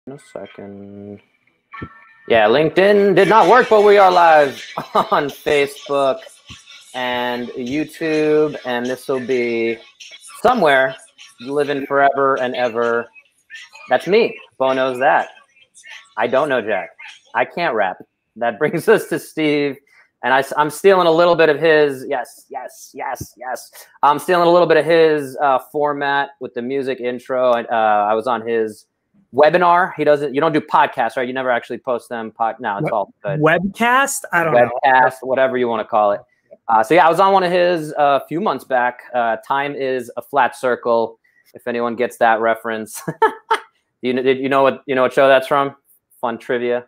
In a second. Yeah, LinkedIn did not work, but we are live on Facebook and YouTube, and this will be somewhere living forever and ever. That's me. Bo knows that. I don't know Jack. I can't rap. That brings us to Steve, and I'm stealing a little bit of his. Yes. I'm stealing a little bit of his format with the music intro. I was on his webinar. He doesn't. You don't do podcasts, right? You never actually post them. No, it's all good. Webcast? I don't know. Webcast, whatever you want to call it. So yeah, I was on one of his a few months back. Time is a flat circle. If anyone gets that reference, you know what show that's from? Fun trivia.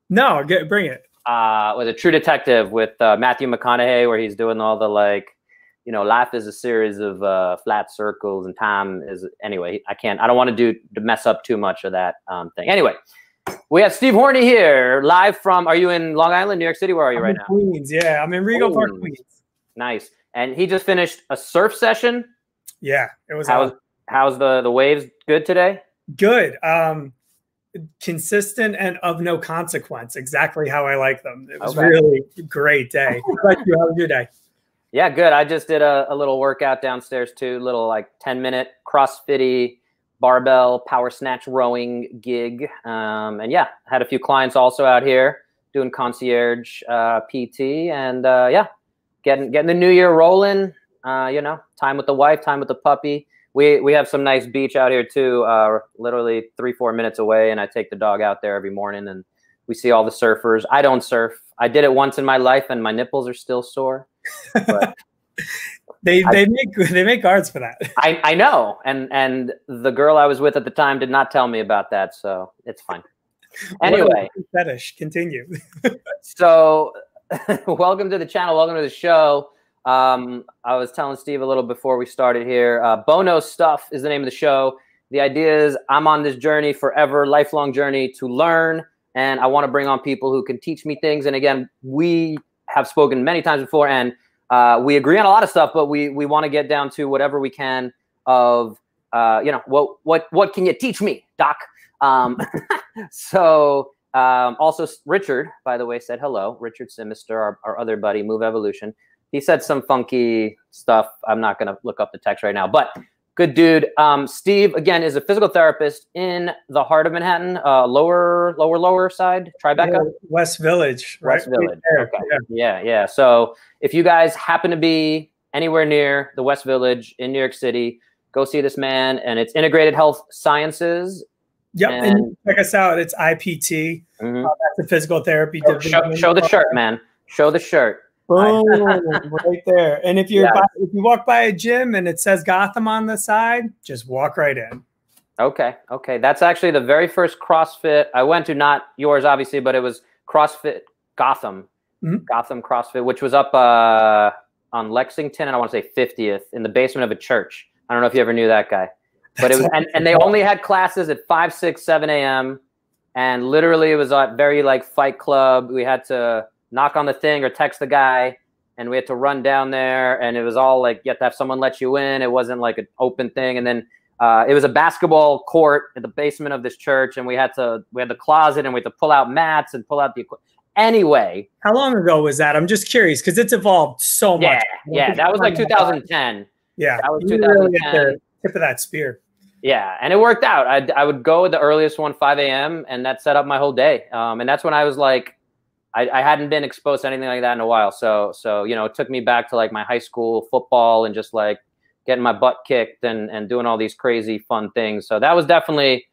No, bring it. Was a True Detective with Matthew McConaughey, where he's doing all the life is a series of flat circles, and time is anyway. I don't want to mess up too much of that thing. Anyway, we have Steve Horney here, live from. Are you in Long Island, New York City? Where are you right now? Queens. Yeah, I'm in Regal Park, Queens. Nice. And he just finished a surf session. Yeah, it was. How's the waves? Good today? Good. Consistent and of no consequence. Exactly how I like them. It was really a great day. How about you? How was your day? Yeah, good. I just did a little workout downstairs too, little 10-minute CrossFit-y barbell power snatch rowing gig. And yeah, had a few clients also out here doing concierge PT, and yeah, getting the new year rolling. Time with the wife, time with the puppy. We have some nice beach out here too, literally 3-4 minutes away, and I take the dog out there every morning, and we see all the surfers. I don't surf. I did it once in my life, and my nipples are still sore. But they make guards for that. I know, and the girl I was with at the time did not tell me about that, so it's fine. Anyway, fetish. Continue. So, welcome to the channel. Welcome to the show. I was telling Steve a little before we started here. Bono Stuff is the name of the show. The idea is I'm on this journey forever, lifelong journey to learn, and I want to bring on people who can teach me things. And again, we have spoken many times before, and we agree on a lot of stuff, but we want to get down to whatever we can of, what can you teach me, Doc? Also Richard, by the way, said hello. Richard Simister, our other buddy, Move Evolution. He said some funky stuff. I'm not going to look up the text right now, but good dude. Steve, again, is a physical therapist in the heart of Manhattan, lower side, Tribeca? Yeah, West Village. Right? West Village. Okay. Yeah. So if you guys happen to be anywhere near the West Village in New York City, go see this man. And it's Integrated Health Sciences. Yep. And check us out. It's IPT. Mm-hmm. That's the physical therapy division. Show the shirt, man. Show the shirt. Boom, right there. And if you walk by a gym and it says Gotham on the side, just walk right in. Okay. That's actually the very first CrossFit I went to, not yours, obviously, but it was CrossFit Gotham. Mm-hmm. Gotham CrossFit, which was up on Lexington, and I want to say 50th, in the basement of a church. I don't know if you ever knew that guy. But it was, and they only had classes at 5, 6, 7 a.m. And literally it was very Fight Club. We had to knock on the thing or text the guy, and we had to run down there, and it was all you have to have someone let you in. It wasn't an open thing. And then it was a basketball court at the basement of this church, and we had the closet, and we had to pull out mats and pull out the equipment. Anyway. How long ago was that? I'm just curious because it's evolved so much. Yeah, that was 2010. Yeah. That was 2010. Really at the tip of that spear. Yeah, and it worked out. I would go at the earliest one, 5 a.m., and that set up my whole day. And that's when I was I hadn't been exposed to anything like that in a while. So it took me back to my high school football and just getting my butt kicked and doing all these crazy fun things. So that was definitely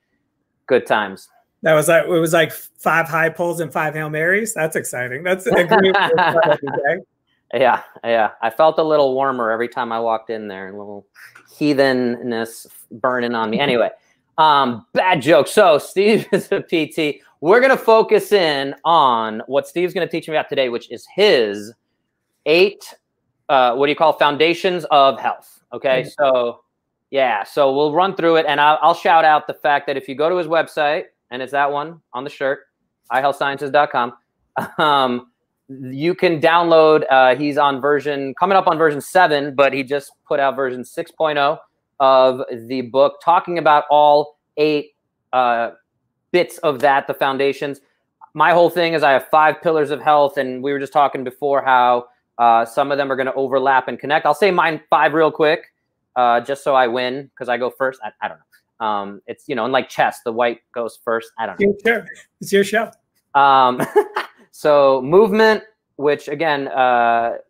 good times. That was it was 5 high pulls and 5 Hail Marys. That's exciting. That's a great day. Yeah. I felt a little warmer every time I walked in there, and a little heathenness burning on me. Anyway, bad joke. So Steve is a PT. We're going to focus in on what Steve's going to teach me about today, which is his 8, foundations of health. Okay. So we'll run through it, and I'll shout out the fact that if you go to his website, and it's that one on the shirt, ihealthsciences.com, you can download, he's coming up on version 7, but he just put out version 6.0 of the book, talking about all 8 bits of that, the foundations. My whole thing is I have 5 pillars of health, and we were just talking before how some of them are going to overlap and connect. I'll say mine 5 real quick, just so I win because I go first. I don't know. It's, you know, and like chess, the white goes first. I don't know. Sure. It's your show. So movement, which again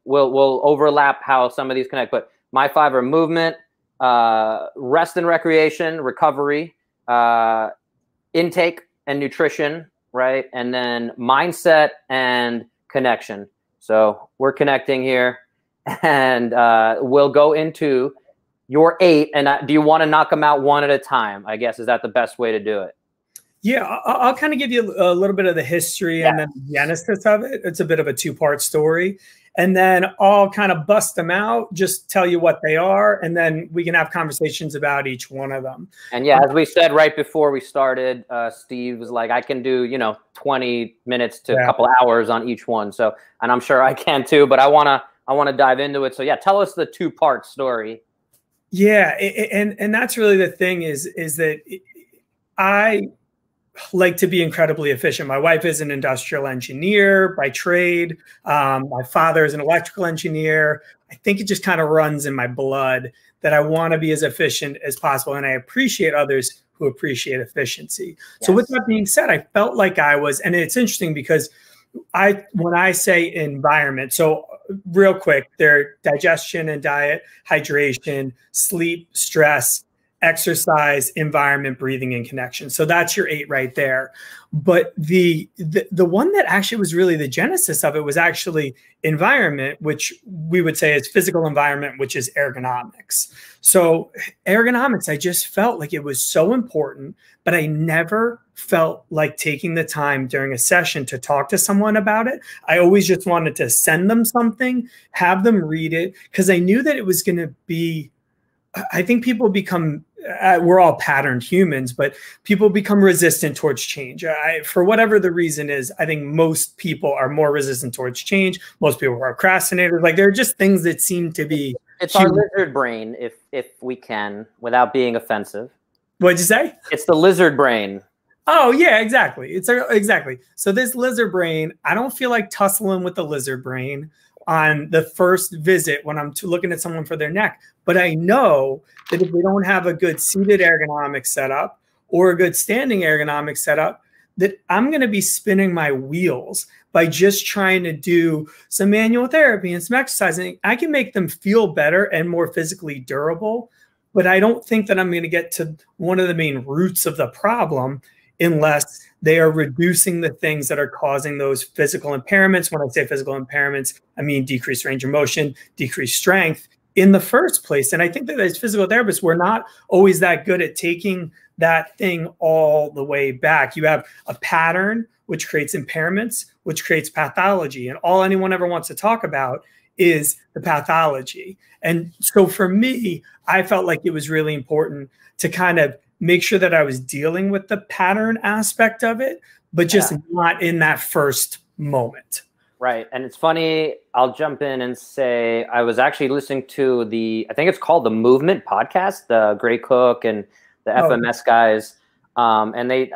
will overlap how some of these connect. But my 5 are movement, rest and recreation, recovery, intake and nutrition, right? And then mindset and connection. So we're connecting here, and we'll go into your 8. And do you want to knock them out one at a time? I guess, is that the best way to do it? Yeah, I'll kind of give you a little bit of the history and then the genesis of it. It's a bit of a 2-part story. And then I'll kind of bust them out, just tell you what they are, and then we can have conversations about each one of them. And yeah, as we said right before we started, Steve was like, I can do, you know, 20 minutes to a couple hours on each one. So, and I'm sure I can too, but I want to dive into it. So yeah, tell us the 2-part story. Yeah. And that's really the thing is that I like to be incredibly efficient. My wife is an industrial engineer by trade. My father is an electrical engineer. I think it just kind of runs in my blood that I want to be as efficient as possible. And I appreciate others who appreciate efficiency. Yes. So with that being said, I felt like I was, and it's interesting because when I say environment, so real quick, they're digestion and diet, hydration, sleep, stress, exercise, environment, breathing, and connection. So that's your 8 right there. But the one that actually was really the genesis of it was actually environment, which we would say is physical environment, which is ergonomics. So ergonomics, I just felt like it was so important, but I never felt like taking the time during a session to talk to someone about it. I always just wanted to send them something, have them read it, because I knew that it was going to be, I think people become, we're all patterned humans, but people become resistant towards change. For whatever the reason is, I think most people are more resistant towards change. Most people are procrastinators. Like, there are just things that seem to be. It's our lizard brain, if we can, without being offensive. What'd you say? It's the lizard brain. Oh, yeah, exactly. Exactly. So this lizard brain, I don't feel like tussling with the lizard brain on the first visit when I'm looking at someone for their neck. But I know that if we don't have a good seated ergonomic setup or a good standing ergonomic setup, that I'm going to be spinning my wheels by just trying to do some manual therapy and some exercising. I can make them feel better and more physically durable, but I don't think that I'm going to get to one of the main roots of the problem unless they are reducing the things that are causing those physical impairments. When I say physical impairments, I mean decreased range of motion, decreased strength in the first place. And I think that as physical therapists, we're not always that good at taking that thing all the way back. You have a pattern, which creates impairments, which creates pathology. And all anyone ever wants to talk about is the pathology. And so for me, I felt like it was really important to kind of make sure that I was dealing with the pattern aspect of it, but just not in that first moment. Right. And it's funny, I'll jump in and say, I was actually listening to I think it's called the Movement podcast, the Gray Cook and the FMS guys. And they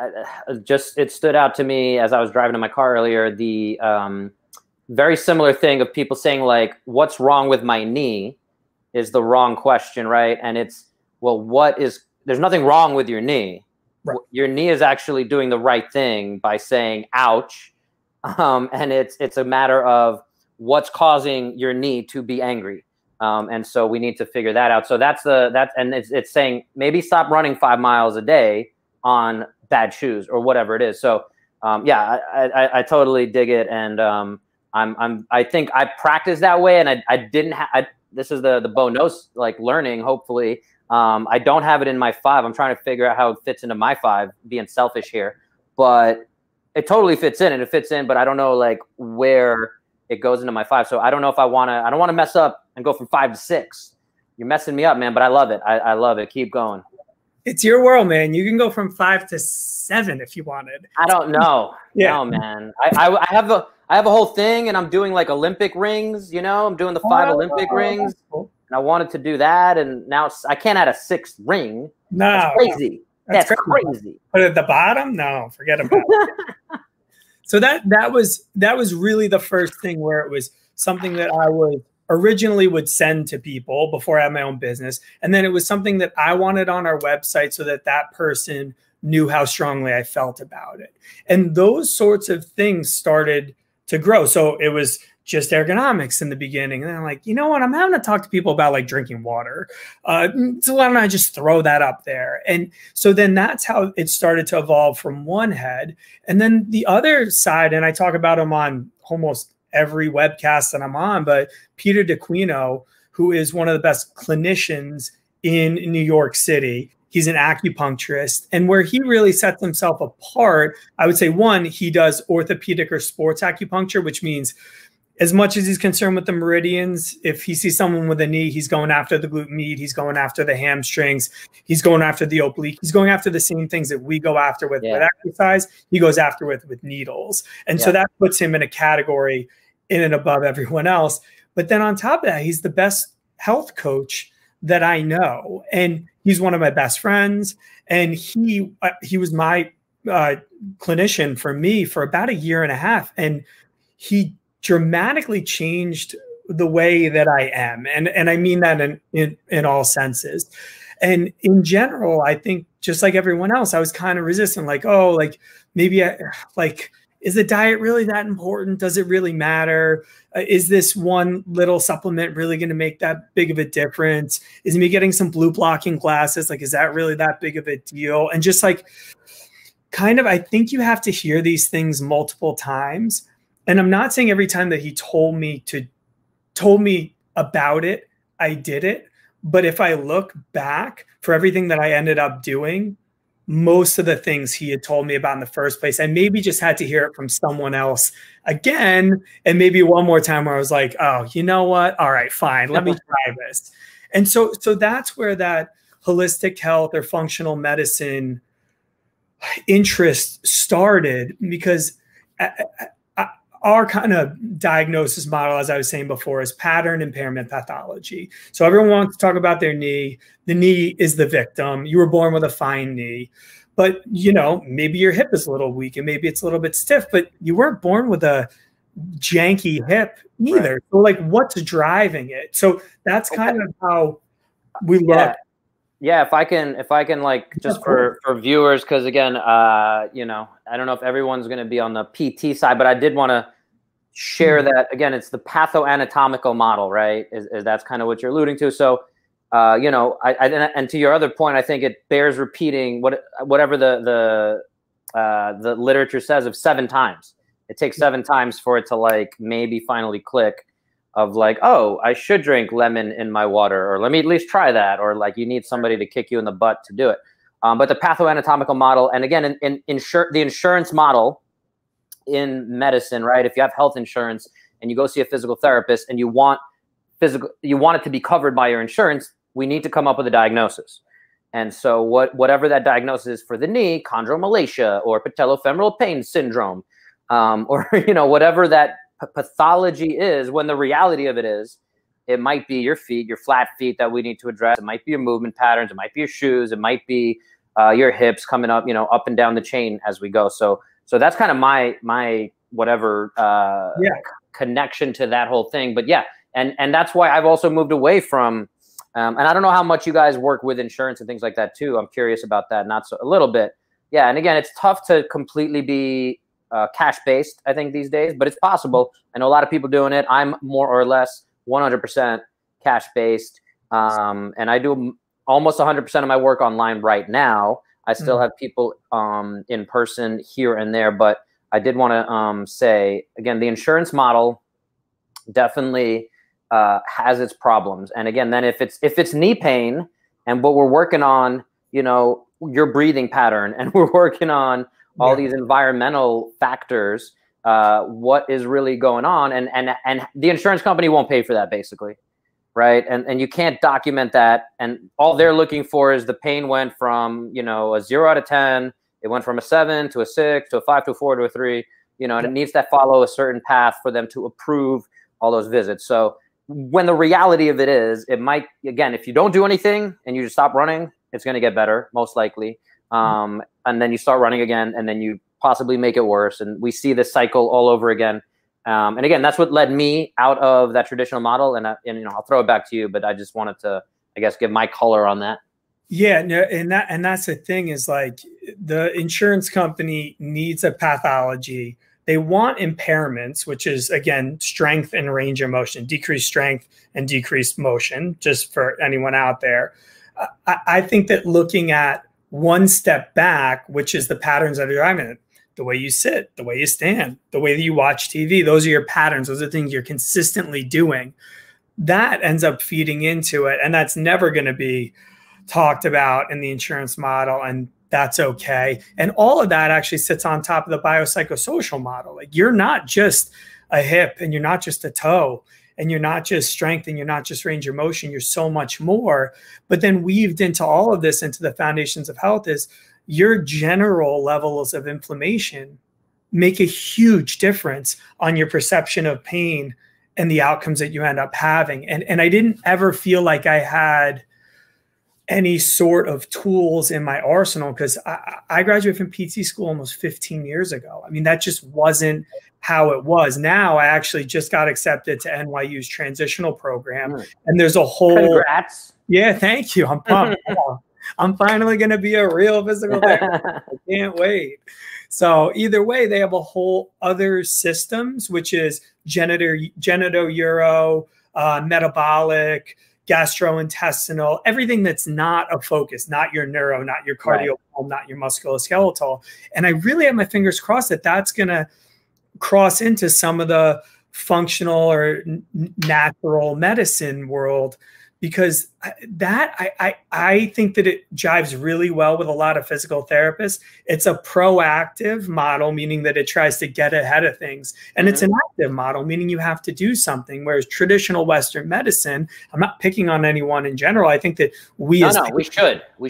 it stood out to me as I was driving in my car earlier, the very similar thing of people saying like, what's wrong with my knee is the wrong question, right? And it's, well, there's nothing wrong with your knee. Right. Your knee is actually doing the right thing by saying, ouch. And it's a matter of what's causing your knee to be angry. And so we need to figure that out. So and it's saying maybe stop running 5 miles a day on bad shoes or whatever it is. So yeah, I totally dig it. And I think I practiced that way, and I didn't have, this is the Bo knows, like, learning, hopefully. I don't have it in my 5. I'm trying to figure out how it fits into my 5, being selfish here, but it totally fits in, and it fits in, but I don't know like where it goes into my 5. So I don't know if I don't want to mess up and go from 5 to 6. You're messing me up, man, but I love it. I love it. Keep going. It's your world, man. You can go from 5 to 7 if you wanted. I don't know. Yeah. No, man. I have a whole thing, and I'm doing like Olympic rings, you know, I'm doing the 5 Olympic rings. Cool. And I wanted to do that, and now I can't add a 6th ring. No, that's crazy. That's crazy. But at the bottom, no, forget about it. So that was really the first thing where it was something that I would originally would send to people before I had my own business. And then it was something that I wanted on our website so that that person knew how strongly I felt about it. And those sorts of things started to grow. So it was just ergonomics in the beginning. And then I'm like, you know what? I'm having to talk to people about like drinking water. So why don't I just throw that up there? And so then that's how it started to evolve from one head. And then the other side, and I talk about him on almost every webcast that I'm on, but Peter Dequino, who is one of the best clinicians in New York City. He's an acupuncturist, and where he really sets himself apart, I would say, one, he does orthopedic or sports acupuncture, which means as much as he's concerned with the meridians, if he sees someone with a knee, he's going after the glute med, he's going after the hamstrings, he's going after the oblique, he's going after the same things that we go after with exercise, he goes after with needles. And so that puts him in a category in and above everyone else. But then on top of that, he's the best health coach that I know. And he's one of my best friends. And he was my clinician for me for about 1.5 years. And he dramatically changed the way that I am. And I mean that in all senses. And in general, I think just like everyone else, I was kind of resistant, like, oh, like maybe is the diet really that important? Does it really matter? Is this one little supplement really going to make that big of a difference? Is me getting some blue blocking glasses, like, is that really that big of a deal? And just like, kind of, I think you have to hear these things multiple times. And I'm not saying every time that he told me about it, I did it. But if I look back for everything that I ended up doing, most of the things he had told me about in the first place, I maybe just had to hear it from someone else again. And maybe one more time where I was like, oh, you know what? All right, fine. Let me try this. And so that's where that holistic health or functional medicine interest started, because our kind of diagnosis model, as I was saying before, is pattern impairment pathology. So everyone wants to talk about their knee. The knee is the victim. You were born with a fine knee, but you know, maybe your hip is a little weak and maybe it's a little bit stiff, but you weren't born with a janky hip either. Right. So like, what's driving it? So that's kind of how we look. Yeah, if I can like, just for viewers, because again, you know, I don't know if everyone's going to be on the PT side, but I did want to share that, again, it's the pathoanatomical model, right? Is that's kind of what you're alluding to. So, you know, and to your other point, I think it bears repeating whatever the literature says of 7 times. It takes 7 times for it to like maybe finally click. Of like, oh, I should drink lemon in my water, or let me at least try that, or like you need somebody to kick you in the butt to do it. But the pathoanatomical model, and again, the insurance model in medicine, right? If you have health insurance and you go see a physical therapist and you want it to be covered by your insurance, we need to come up with a diagnosis. And so whatever that diagnosis is for the knee, chondromalacia or patellofemoral pain syndrome, or you know, whatever that pathology is, when the reality of it is, it might be your feet, your flat feet that we need to address. It might be your movement patterns. It might be your shoes. It might be your hips coming up, you know, up and down the chain as we go. So that's kind of my whatever connection to that whole thing. But yeah, and that's why I've also moved away from, and I don't know how much you guys work with insurance and things like that too. I'm curious about that, a little bit. Yeah, and again, it's tough to completely be cash-based, I think, these days, but it's possible. I know a lot of people doing it. I'm more or less 100% cash-based, and I do almost 100% of my work online right now. I still have people in person here and there, but I did want to say, again, the insurance model definitely has its problems. And again, then if it's knee pain, and what we're working on, you know, your breathing pattern, and we're working on all these environmental factors, what is really going on, and the insurance company won't pay for that, basically, right? And you can't document that, and all they're looking for is the pain went from, you know, a 0 out of 10, it went from a 7 to a 6 to a 5 to a 4 to a 3, you know, and it needs to follow a certain path for them to approve all those visits. So when the reality of it is, it might, again, if you don't do anything and you just stop running, it's going to get better, most likely. and then you start running again, and then you possibly make it worse. And we see this cycle all over again. And again, that's what led me out of that traditional model. And you know, I'll throw it back to you, but I just wanted to, I guess, give my color on that. Yeah, no, and that's the thing is like the insurance company needs a pathology. They want impairments, which is again strength and range of motion, decreased strength and decreased motion. Just for anyone out there, I think that looking at one step back, which is the patterns of your environment, the way you sit, the way you stand, the way that you watch TV, those are your patterns. Those are things you're consistently doing. That ends up feeding into it, and that's never going to be talked about in the insurance model, and that's okay. And all of that actually sits on top of the biopsychosocial model. Like you're not just a hip, and you're not just a toe, and you're not just strength, and you're not just range of motion. You're so much more. But then weaved into all of this, into the foundations of health, is your general levels of inflammation make a huge difference on your perception of pain and the outcomes that you end up having. And I didn't ever feel like I had any sort of tools in my arsenal, because I graduated from PT school almost 15 years ago. I mean, that just wasn't how it was. Now I actually just got accepted to NYU's transitional program, and there's a whole— Congrats. Yeah, thank you. I'm pumped. I'm finally going to be a real physical therapist. I can't wait. So either way, they have a whole other systems, which is genito-uro, metabolic, gastrointestinal, everything that's not a focus, not your neuro, not your cardio, not your musculoskeletal. And I really have my fingers crossed that that's going to cross into some of the functional or natural medicine world, because I think that it jives really well with a lot of physical therapists. It's a proactive model, meaning that it tries to get ahead of things. And it's an active model, meaning you have to do something. Whereas traditional Western medicine, I'm not picking on anyone in general. I think that we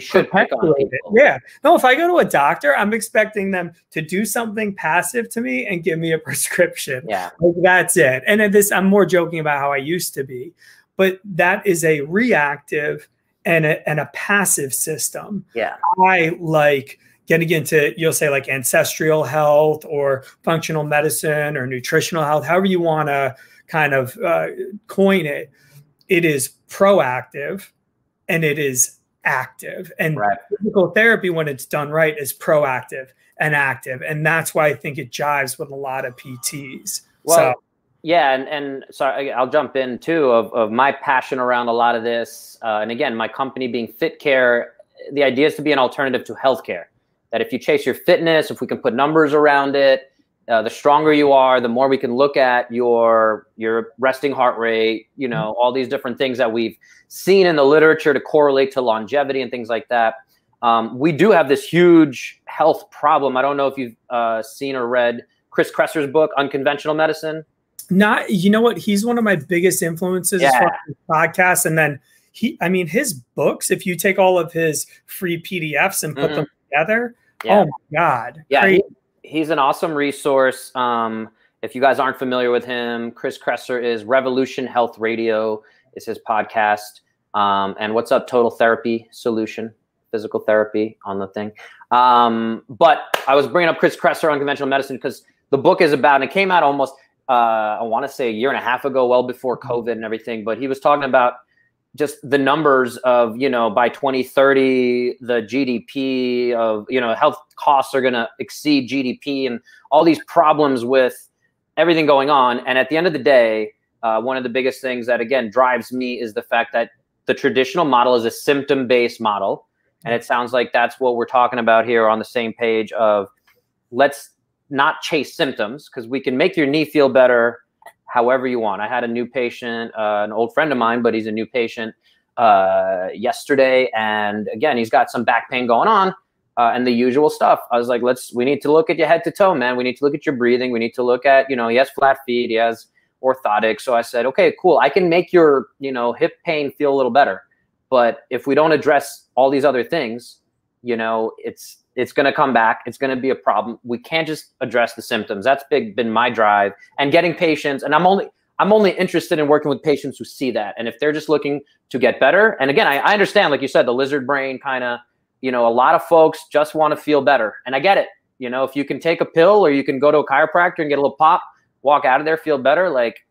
should pick on people. Yeah. No, if I go to a doctor, I'm expecting them to do something passive to me and give me a prescription. Yeah. Like, that's it. And I'm more joking about how I used to be. But that is a reactive and a passive system. Yeah. I like getting into, you'll say like ancestral health or functional medicine or nutritional health, however you want to kind of coin it. It is proactive and it is active. And physical therapy, when it's done right, is proactive and active. And that's why I think it jives with a lot of PTs. Well, yeah, and sorry, I'll jump in too of my passion around a lot of this. And again, my company being Fit Care, the idea is to be an alternative to healthcare. That if you chase your fitness, if we can put numbers around it, the stronger you are, the more we can look at your resting heart rate, you know, all these different things that we've seen in the literature to correlate to longevity and things like that. We do have this huge health problem. I don't know if you've seen or read Chris Kresser's book, Unconventional Medicine. Not, you know what? He's one of my biggest influences as far as podcasts. And then his books, if you take all of his free PDFs and put them together, oh my God. Yeah, he's an awesome resource. If you guys aren't familiar with him, Chris Kresser is Revolution Health Radio is his podcast. And What's Up Total Therapy Solution, physical therapy on the thing. But I was bringing up Chris Kresser, Unconventional Medicine, because the book is about, and it came out almost, I want to say a year and a half ago, well before COVID and everything, but he was talking about just the numbers of, you know, by 2030, the GDP of, you know, health costs are going to exceed GDP and all these problems with everything going on. And at the end of the day, one of the biggest things that, again, drives me is the fact that the traditional model is a symptom-based model. And it sounds like that's what we're talking about here on the same page of let's not chase symptoms, because we can make your knee feel better however you want. I had a new patient, an old friend of mine, but he's a new patient yesterday. And again, he's got some back pain going on and the usual stuff. I was like, we need to look at your head to toe, man. We need to look at your breathing. We need to look at, you know, he has flat feet, he has orthotics. So I said, okay, cool. I can make your, you know, hip pain feel a little better. But if we don't address all these other things, you know, it's going to come back. It's going to be a problem. We can't just address the symptoms. That's been my drive, and getting patients. And I'm only interested in working with patients who see that. And if they're just looking to get better, and again, I understand, like you said, the lizard brain kind of you know, a lot of folks just want to feel better. And I get it. You know, if you can take a pill or you can go to a chiropractor and get a little pop, walk out of there, feel better. Like,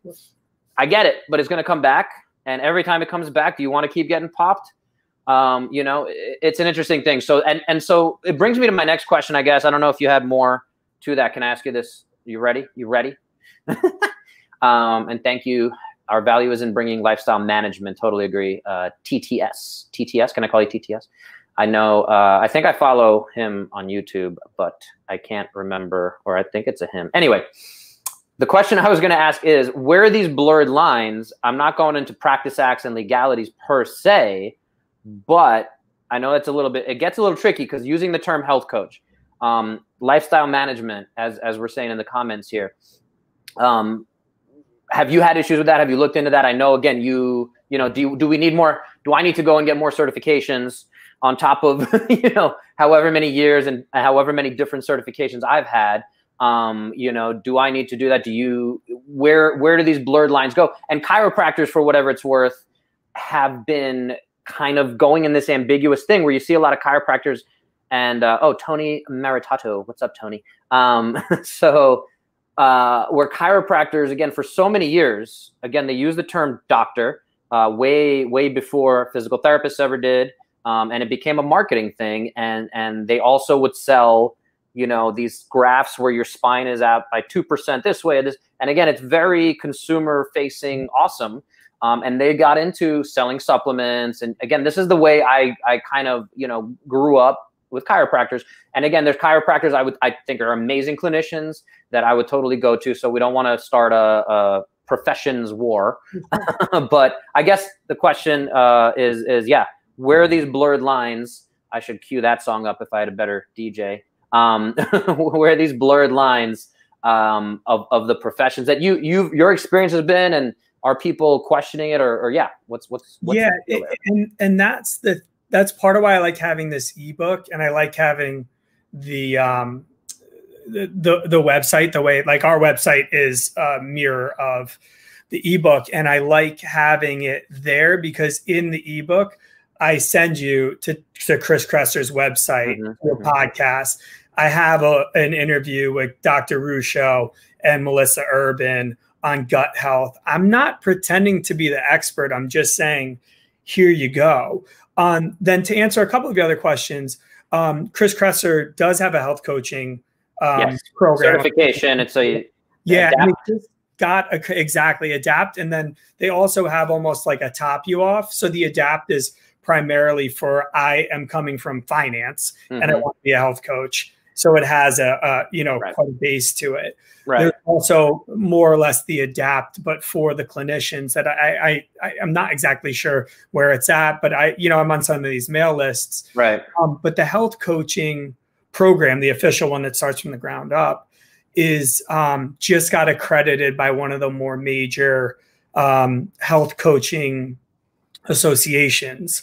I get it, but it's going to come back. And every time it comes back, do you want to keep getting popped? You know, it's an interesting thing. So, and so it brings me to my next question, I guess. I don't know if you had more to that. Can I ask you this? You ready? You ready? And thank you. Our value is in bringing lifestyle management. Totally agree. TTS. Can I call you TTS? I know. I think I follow him on YouTube, but I can't remember, or I think it's a him. Anyway, the question I was going to ask is, where are these blurred lines? I'm not going into practice acts and legalities per se, but I know it's a little bit, it gets a little tricky because using the term health coach, lifestyle management, as we're saying in the comments here, have you had issues with that? Have you looked into that? I know, again, you know, do we need more? Do I need to go and get more certifications on top of, you know, however many years and however many different certifications I've had? You know, do I need to do that? Where do these blurred lines go? And chiropractors, for whatever it's worth, have been kind of going in this ambiguous thing where you see a lot of chiropractors and, oh, Tony Maritato. What's up, Tony? Where chiropractors, again, for so many years, again, they use the term doctor way before physical therapists ever did. And it became a marketing thing. And they also would sell, you know, these graphs where your spine is out by 2% this way. And again, it's very consumer facing, awesome. And they got into selling supplements. And again, this is the way I kind of, you know, grew up with chiropractors. And again, there's chiropractors I think are amazing clinicians that I would totally go to. So we don't want to start a professions war. But I guess the question is, yeah, where are these blurred lines? I should cue that song up if I had a better DJ. Where are these blurred lines of the professions that your experience has been, and are people questioning it, or yeah, what's yeah, and that's part of why I like having this ebook, and I like having the website, the way, like, our website is a mirror of the ebook, and I like having it there because in the ebook I send you to Chris Kresser's website, the podcast. I have an interview with Dr. Ruscio and Melissa Urban on gut health. I'm not pretending to be the expert. I'm just saying, here you go. Then to answer a couple of the other questions, Chris Kresser does have a health coaching program. Certification. And so you exactly adapt. And then they also have almost like a top you off. So the adapt is primarily for, I am coming from finance and I want to be a health coach. So it has a quite a base to it. Right. There's also more or less the adapt, but for the clinicians that I'm not exactly sure where it's at, but I'm on some of these mail lists. Right. But the health coaching program, the official one that starts from the ground up, is just got accredited by one of the more major health coaching associations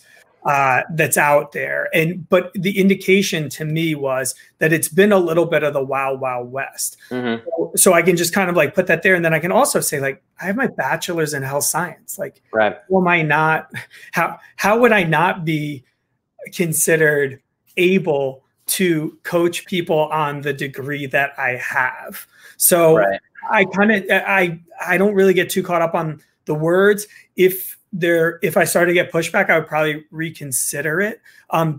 that's out there. But the indication to me was that it's been a little bit of the wild, wild west. So I can just kind of like put that there. And then I can also say, like, I have my bachelor's in health science. Like, how would I not be considered able to coach people on the degree that I have? So I don't really get too caught up on the words. If I started to get pushback, I would probably reconsider it,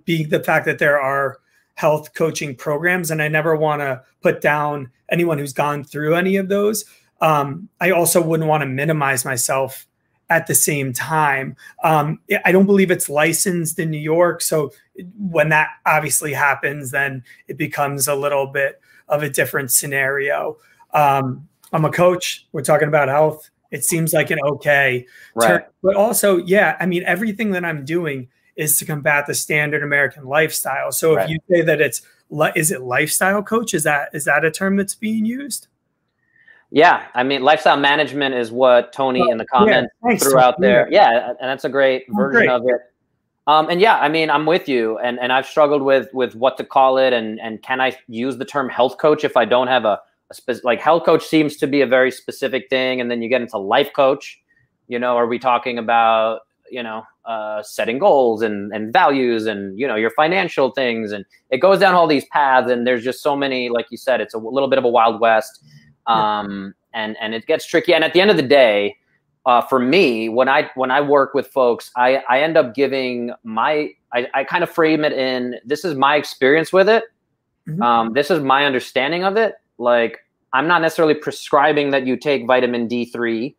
being the fact that there are health coaching programs, and I never want to put down anyone who's gone through any of those. I also wouldn't want to minimize myself at the same time. I don't believe it's licensed in New York. So when that obviously happens, then it becomes a little bit of a different scenario. I'm a coach. We're talking about health. It seems like an okay term, but also, yeah, I mean, everything that I'm doing is to combat the standard American lifestyle. So if you say that is it lifestyle coach? Is that a term that's being used? Yeah. I mean, lifestyle management is what Tony in the comments threw out there. Yeah. And that's a great version of it. And yeah, I mean, I'm with you, and I've struggled with what to call it. And can I use the term health coach if I don't have like health coach seems to be a very specific thing. And then you get into life coach, are we talking about, setting goals and values and, you know, your financial things. And it goes down all these paths. And there's just so many, like you said, it's a little bit of a Wild West. And it gets tricky. And at the end of the day, for me, when I work with folks, I end up giving I kind of frame it in, this is my experience with it. This is my understanding of it. Like, I'm not necessarily prescribing that you take vitamin D3,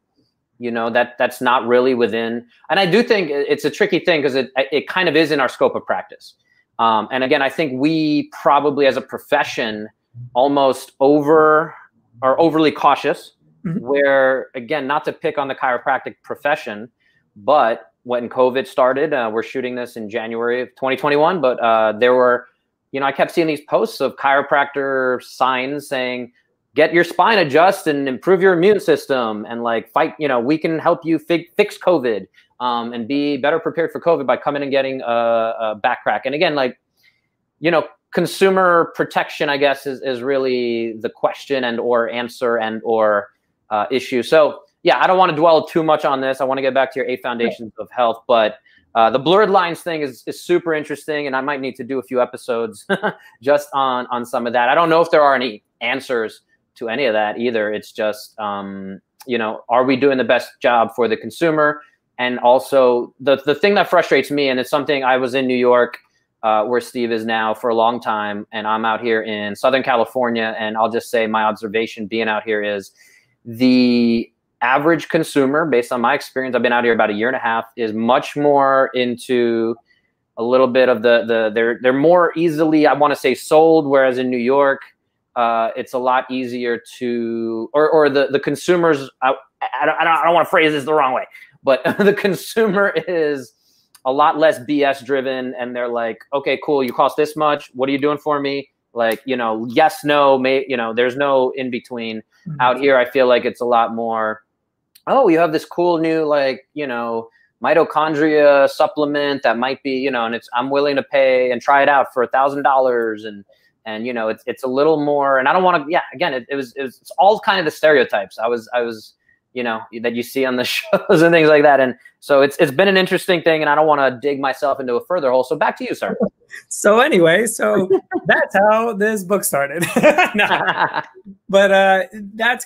you know, that's not really within. And I do think it's a tricky thing because it kind of is in our scope of practice. And again, I think we probably as a profession almost overly cautious, where, again, not to pick on the chiropractic profession, but when COVID started, we're shooting this in January of 2021, but there were, you know, I kept seeing these posts of chiropractor signs saying, get your spine adjust and improve your immune system and like fight, you know, we can help you fix COVID and be better prepared for COVID by coming and getting a back crack. And again, like, you know, consumer protection, I guess, is really the question and or answer and or issue. So yeah, I don't want to dwell too much on this. I want to get back to your 8 foundations of health, but the blurred lines thing is super interesting, and I might need to do a few episodes just on some of that. I don't know if there are any answers to any of that either. It's just, you know, are we doing the best job for the consumer? And also the thing that frustrates me, and it's something, I was in New York, where Steve is now, for a long time, and I'm out here in Southern California, and I'll just say my observation being out here is the average consumer, based on my experience, I've been out here about 1.5 years, is much more into a little bit of they're more easily, I want to say, sold, whereas in New York, it's a lot easier to, or the consumers, I don't want to phrase this the wrong way, but the consumer is a lot less BS driven, and they're like, okay, cool, you cost this much, what are you doing for me? Like, you know, yes, no, you know, there's no in between. Out here, I feel like it's a lot more, oh, you have this cool new, like, you know, mitochondria supplement that might be, you know, and I'm willing to pay and try it out for $1,000, and you know, it's a little more, and I don't want to, yeah, again, it's all kind of the stereotypes I was, you know, that you see on the shows and things like that. And so it's been an interesting thing, and I don't want to dig myself into a further hole. So back to you, sir. So anyway, so that's how this book started. But that's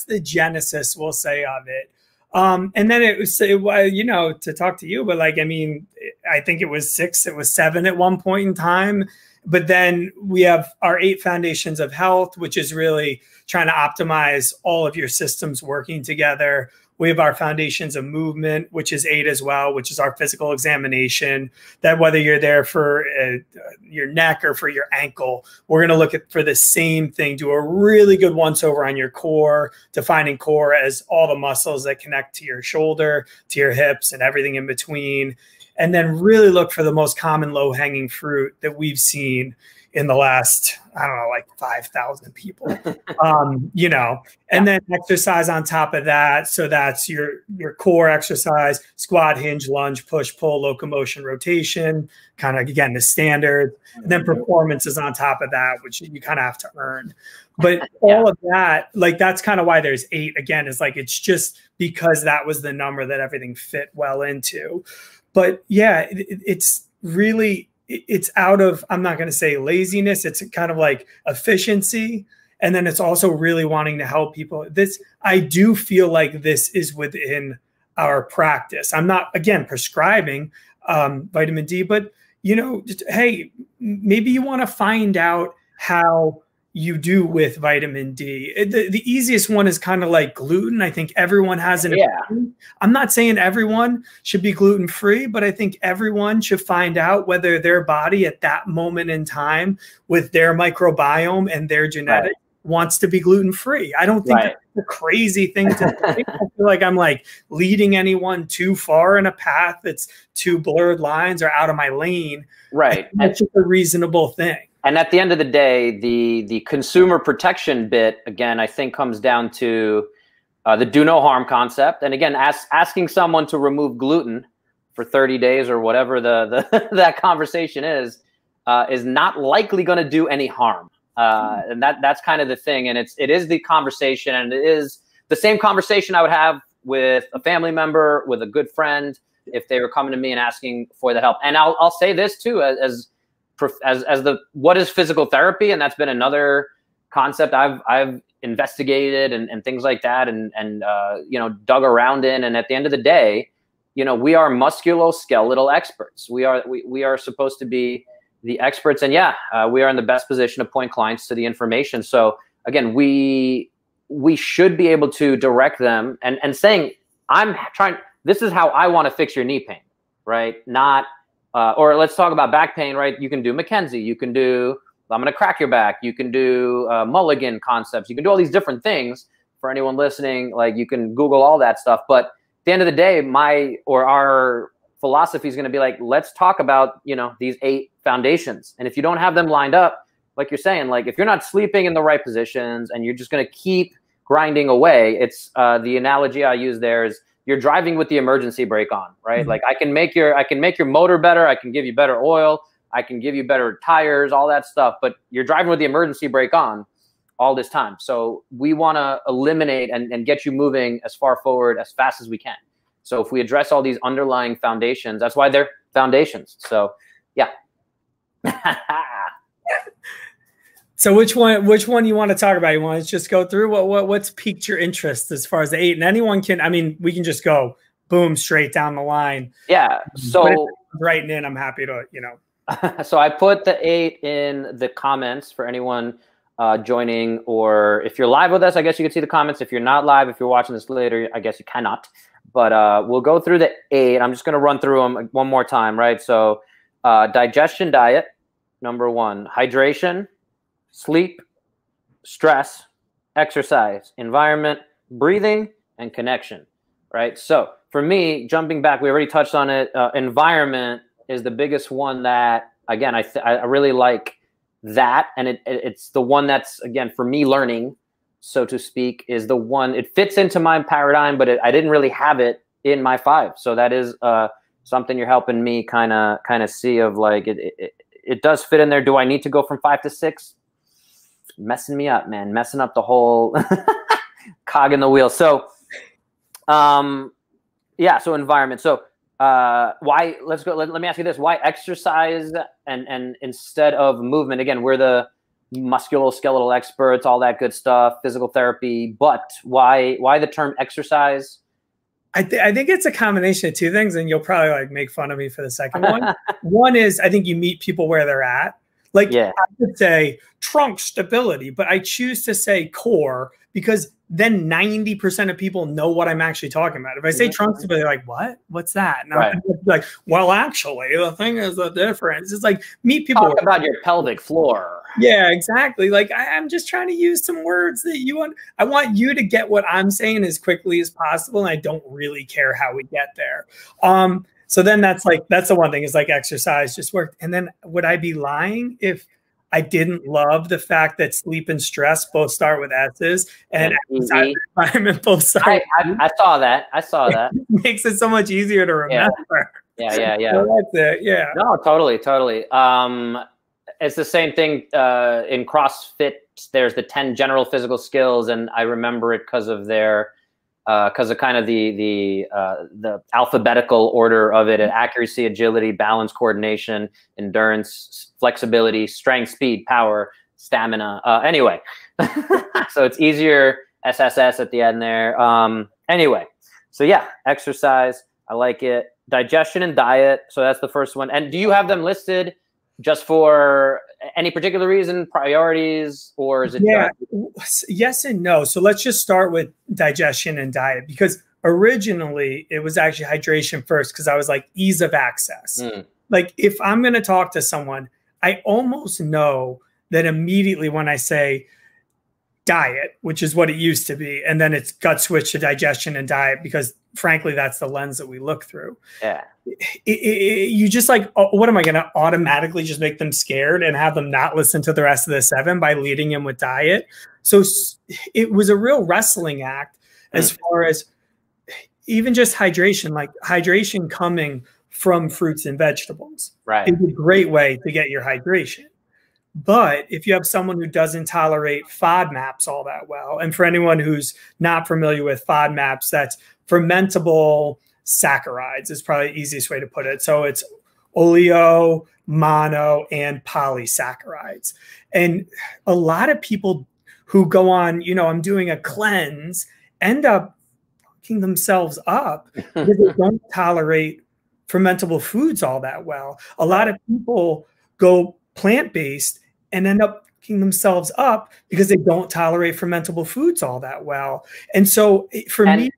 the genesis, we'll say, of it. And then it was, you know, to talk to you, but like, I mean, I think it was 6, it was 7 at one point in time. But then we have our 8 foundations of health, which is really trying to optimize all of your systems working together. We have our foundations of movement, which is 8 as well, which is our physical examination, that whether you're there for your neck or for your ankle, we're going to look for the same thing. Do a really good once over on your core, defining core as all the muscles that connect to your shoulder, to your hips, and everything in between. And then really look for the most common low-hanging fruit that we've seen in the last, I don't know, like 5,000 people, you know, and then exercise on top of that. So that's your core exercise, squat, hinge, lunge, push, pull, locomotion, rotation, kind of, again, the standard. And then performance is on top of that, which you kind of have to earn. But all of that, like, that's kind of why there's 8, again, is like, it's just because that was the number that everything fit well into. But yeah, it's really, it's out of, I'm not going to say laziness. It's kind of like efficiency. And then it's also really wanting to help people. I do feel like this is within our practice. I'm not, again, prescribing vitamin D, but, you know, just, hey, maybe you want to find out how you do with vitamin D. The easiest one is kind of like gluten. I think everyone has an opinion. I'm not saying everyone should be gluten-free, but I think everyone should find out whether their body at that moment in time with their microbiome and their genetics wants to be gluten-free. I don't think that's a crazy thing to say. I feel like I'm like leading anyone too far in a path that's too blurred lines or out of my lane. Right. That's just a reasonable thing. And at the end of the day, the consumer protection bit, again, I think comes down to the do no harm concept. And again, asking someone to remove gluten for 30 days or whatever that conversation is not likely going to do any harm. And that's kind of the thing. And it is the conversation, and it is the same conversation I would have with a family member, with a good friend. if they were coming to me and asking for the help. And I'll say this too, as what is physical therapy, and that's been another concept I've investigated and things like that, and you know, dug around in. And at the end of the day, you know, we are musculoskeletal experts. We are supposed to be the experts, and we are in the best position to point clients to the information. So again, we should be able to direct them and saying, this is how I want to fix your knee pain, right? Not, or let's talk about back pain, right? You can do McKenzie, you can do, I'm going to crack your back. You can do Mulligan concepts. You can do all these different things. For anyone listening, like, you can Google all that stuff. But at the end of the day, our philosophy is going to be like, let's talk about, you know, these 8 foundations. And if you don't have them lined up, like you're saying, like, if you're not sleeping in the right positions and you're just going to keep grinding away, it's the analogy I use there is you're driving with the emergency brake on, right? Mm-hmm. Like, I can make your motor better. I can give you better oil. I can give you better tires, all that stuff. But you're driving with the emergency brake on all this time. So we want to eliminate and get you moving as far forward as fast as we can. So if we address all these underlying foundations, that's why they're foundations. So yeah. So which one you want to talk about? You want to just go through what's piqued your interest as far as the 8? And anyone can, I mean, we can just go boom straight down the line. Yeah. So writing in, I'm happy to, you know. So I put the 8 in the comments for anyone joining, or if you're live with us, I guess you can see the comments. If you're not live, if you're watching this later, I guess you cannot. But we'll go through the 8. I'm just going to run through them one more time, right? So digestion, diet, number 1, hydration, sleep, stress, exercise, environment, breathing, and connection, right? So for me, jumping back, we already touched on it. Environment is the biggest one that, again, I really like that. And it's the one that's, again, for me, learning, so to speak, is the one, it fits into my paradigm, but I didn't really have it in my 5. So that is something you're helping me kind of see of, like, it does fit in there. Do I need to go from 5 to 6? Messing me up, man, messing up the whole cog in the wheel. So, yeah, so environment. So why, let's go, let me ask you this. Why exercise and instead of movement? Again, we're the musculoskeletal experts, all that good stuff, physical therapy, but why the term exercise? I think it's a combination of 2 things, and you'll probably like make fun of me for the second one. One is, I think you meet people where they're at. Like, yeah. I would say trunk stability, but I choose to say core because then 90% of people know what I'm actually talking about. If I say trunk stability, they're like, what? What's that? And I'm like, well, actually, the thing is the difference. It's like, meet people. Talk about your pelvic floor. Yeah, exactly. Like, I'm just trying to use some words that you want. I want you to get what I'm saying as quickly as possible, and I don't really care how we get there. So then that's the one thing is, like, exercise just worked. And then would I be lying if I didn't love the fact that sleep and stress both start with S's and environment both start? I saw that. It makes it so much easier to remember. Yeah. So that's it. Yeah. No, totally. It's the same thing in CrossFit. There's the 10 general physical skills, and I remember it because of kind of the alphabetical order of it: accuracy, agility, balance, coordination, endurance, flexibility, strength, speed, power, stamina. Anyway, so it's easier SSS at the end there. Anyway, so yeah, exercise, I like it. Digestion and diet. So that's the first one. And do you have them listed just for any particular reason, priorities, or is it? Yeah, yes and no. So let's just start with digestion and diet, because originally it was actually hydration first, because I was like, ease of access. Like, if I'm going to talk to someone, I almost know that immediately when I say diet, which is what it used to be, and then it's got switched to digestion and diet, because frankly, that's the lens that we look through. Yeah. You just like, oh, what am I going to automatically just make them scared and have them not listen to the rest of the 7 by leading them with diet? So it was a real wrestling act as far as even just hydration, like hydration coming from fruits and vegetables. Right. It's a great way to get your hydration. But if you have someone who doesn't tolerate FODMAPs all that well, and for anyone who's not familiar with FODMAPs, that's fermentable saccharides is probably the easiest way to put it. So it's oleo, mono, and polysaccharides. And a lot of people who go on, you know, I'm doing a cleanse, end up fucking themselves up because they don't tolerate fermentable foods all that well. A lot of people go plant-based and end up fucking themselves up because they don't tolerate fermentable foods all that well. And so for me,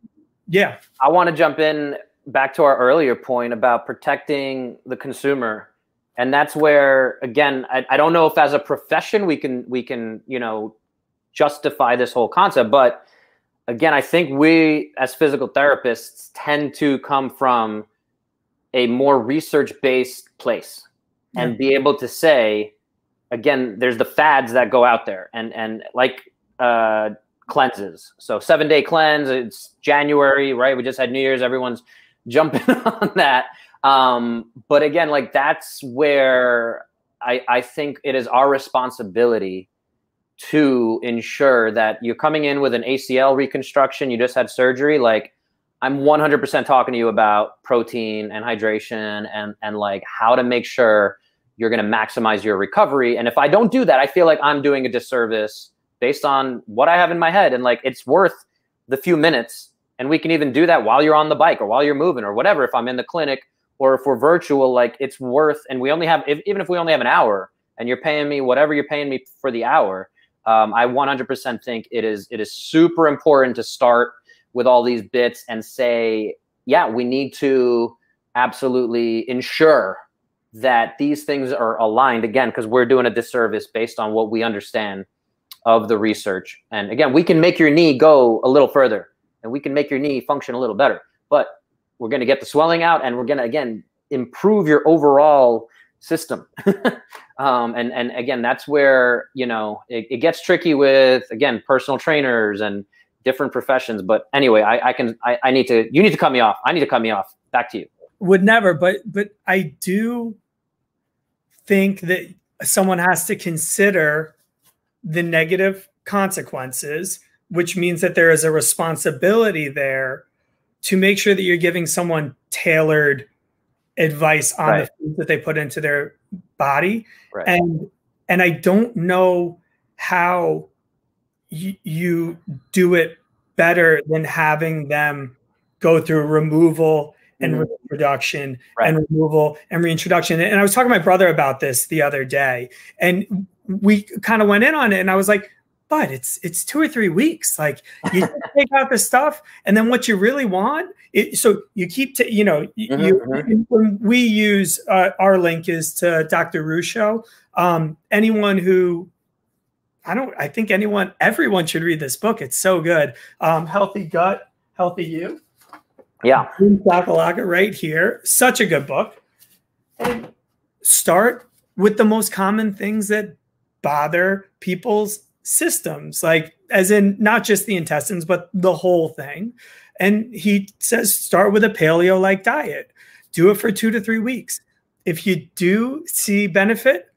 yeah. I want to jump in back to our earlier point about protecting the consumer. And that's where, again, I don't know if as a profession we can, you know, justify this whole concept, but again, I think we as physical therapists tend to come from a more research-based place and be able to say, again, there's the fads that go out there and like cleanses. So 7-day cleanse, it's January, right? We just had New Year's, everyone's jumping on that. But again, like that's where I think it is our responsibility to ensure that you're coming in with an ACL reconstruction, you just had surgery, like I'm 100% talking to you about protein and hydration and like how to make sure you're going to maximize your recovery. And if I don't do that, I feel like I'm doing a disservice based on what I have in my head. And like, it's worth the few minutes, and we can even do that while you're on the bike or while you're moving or whatever. If I'm in the clinic or if we're virtual, like it's worth, and we only have, even if we only have an hour and you're paying me whatever you're paying me for the hour, I 100% think it is super important to start with all these bits and say, yeah, we need to absolutely ensure that these things are aligned, again, because we're doing a disservice based on what we understand of the research. And again, we can make your knee go a little further and we can make your knee function a little better, but we're going to get the swelling out and we're going to, again, improve your overall system. And again, that's where, you know, it gets tricky with, again, personal trainers and different professions. But anyway, you need to cut me off. I need to cut me off. Back to you. Would never, but I do think that someone has to consider the negative consequences, which means that there is a responsibility there to make sure that you're giving someone tailored advice on the foods that they put into their body. Right. And I don't know how you do it better than having them go through removal and reintroduction and removal and reintroduction. And I was talking to my brother about this the other day, and we kind of went in on it, and I was like, but it's 2 or 3 weeks. Like you just take out the stuff, and then what you really want. So you keep, when we use our link is to Dr. Ruscio. Anyone who, I think everyone should read this book. It's so good. Healthy Gut, Healthy You. Yeah. Shakalaka right here. Such a good book. And start with the most common things that bother people's systems, like as in not just the intestines, but the whole thing. And he says, start with a paleo-like diet. Do it for 2 to 3 weeks. If you do see benefit,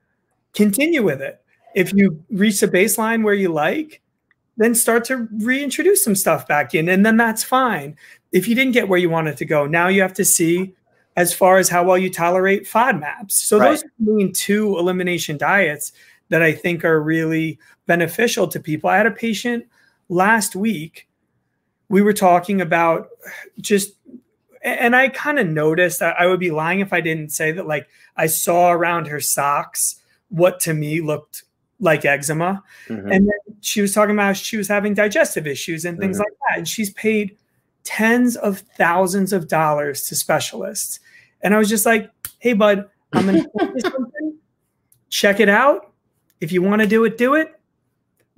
continue with it. If you reach a baseline where you like, then start to reintroduce some stuff back in, and then that's fine. If you didn't get where you wanted to go, now you have to see as far as how well you tolerate FODMAPs. So those are the main 2 elimination diets that I think are really beneficial to people. I had a patient last week. We were talking about and I kind of noticed that I would be lying if I didn't say that, like, I saw around her socks what to me looked like eczema. And then she was talking about she was having digestive issues and things like that. And she's paid tens of thousands of dollars to specialists. And I was just like, hey, bud, I'm going to tell you something. Check it out. If you want to do it, do it.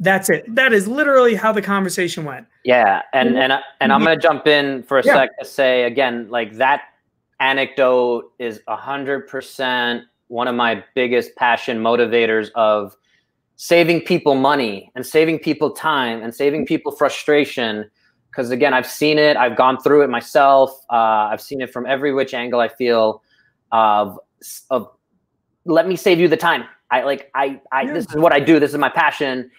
That's it. That is literally how the conversation went. Yeah. And I'm going to jump in for a sec to say, again, like that anecdote is 100% one of my biggest passion motivators of saving people money and saving people time and saving people frustration. Because again, I've seen it. I've gone through it myself. I've seen it from every which angle. I feel of let me save you the time. This is what I do. This is my passion.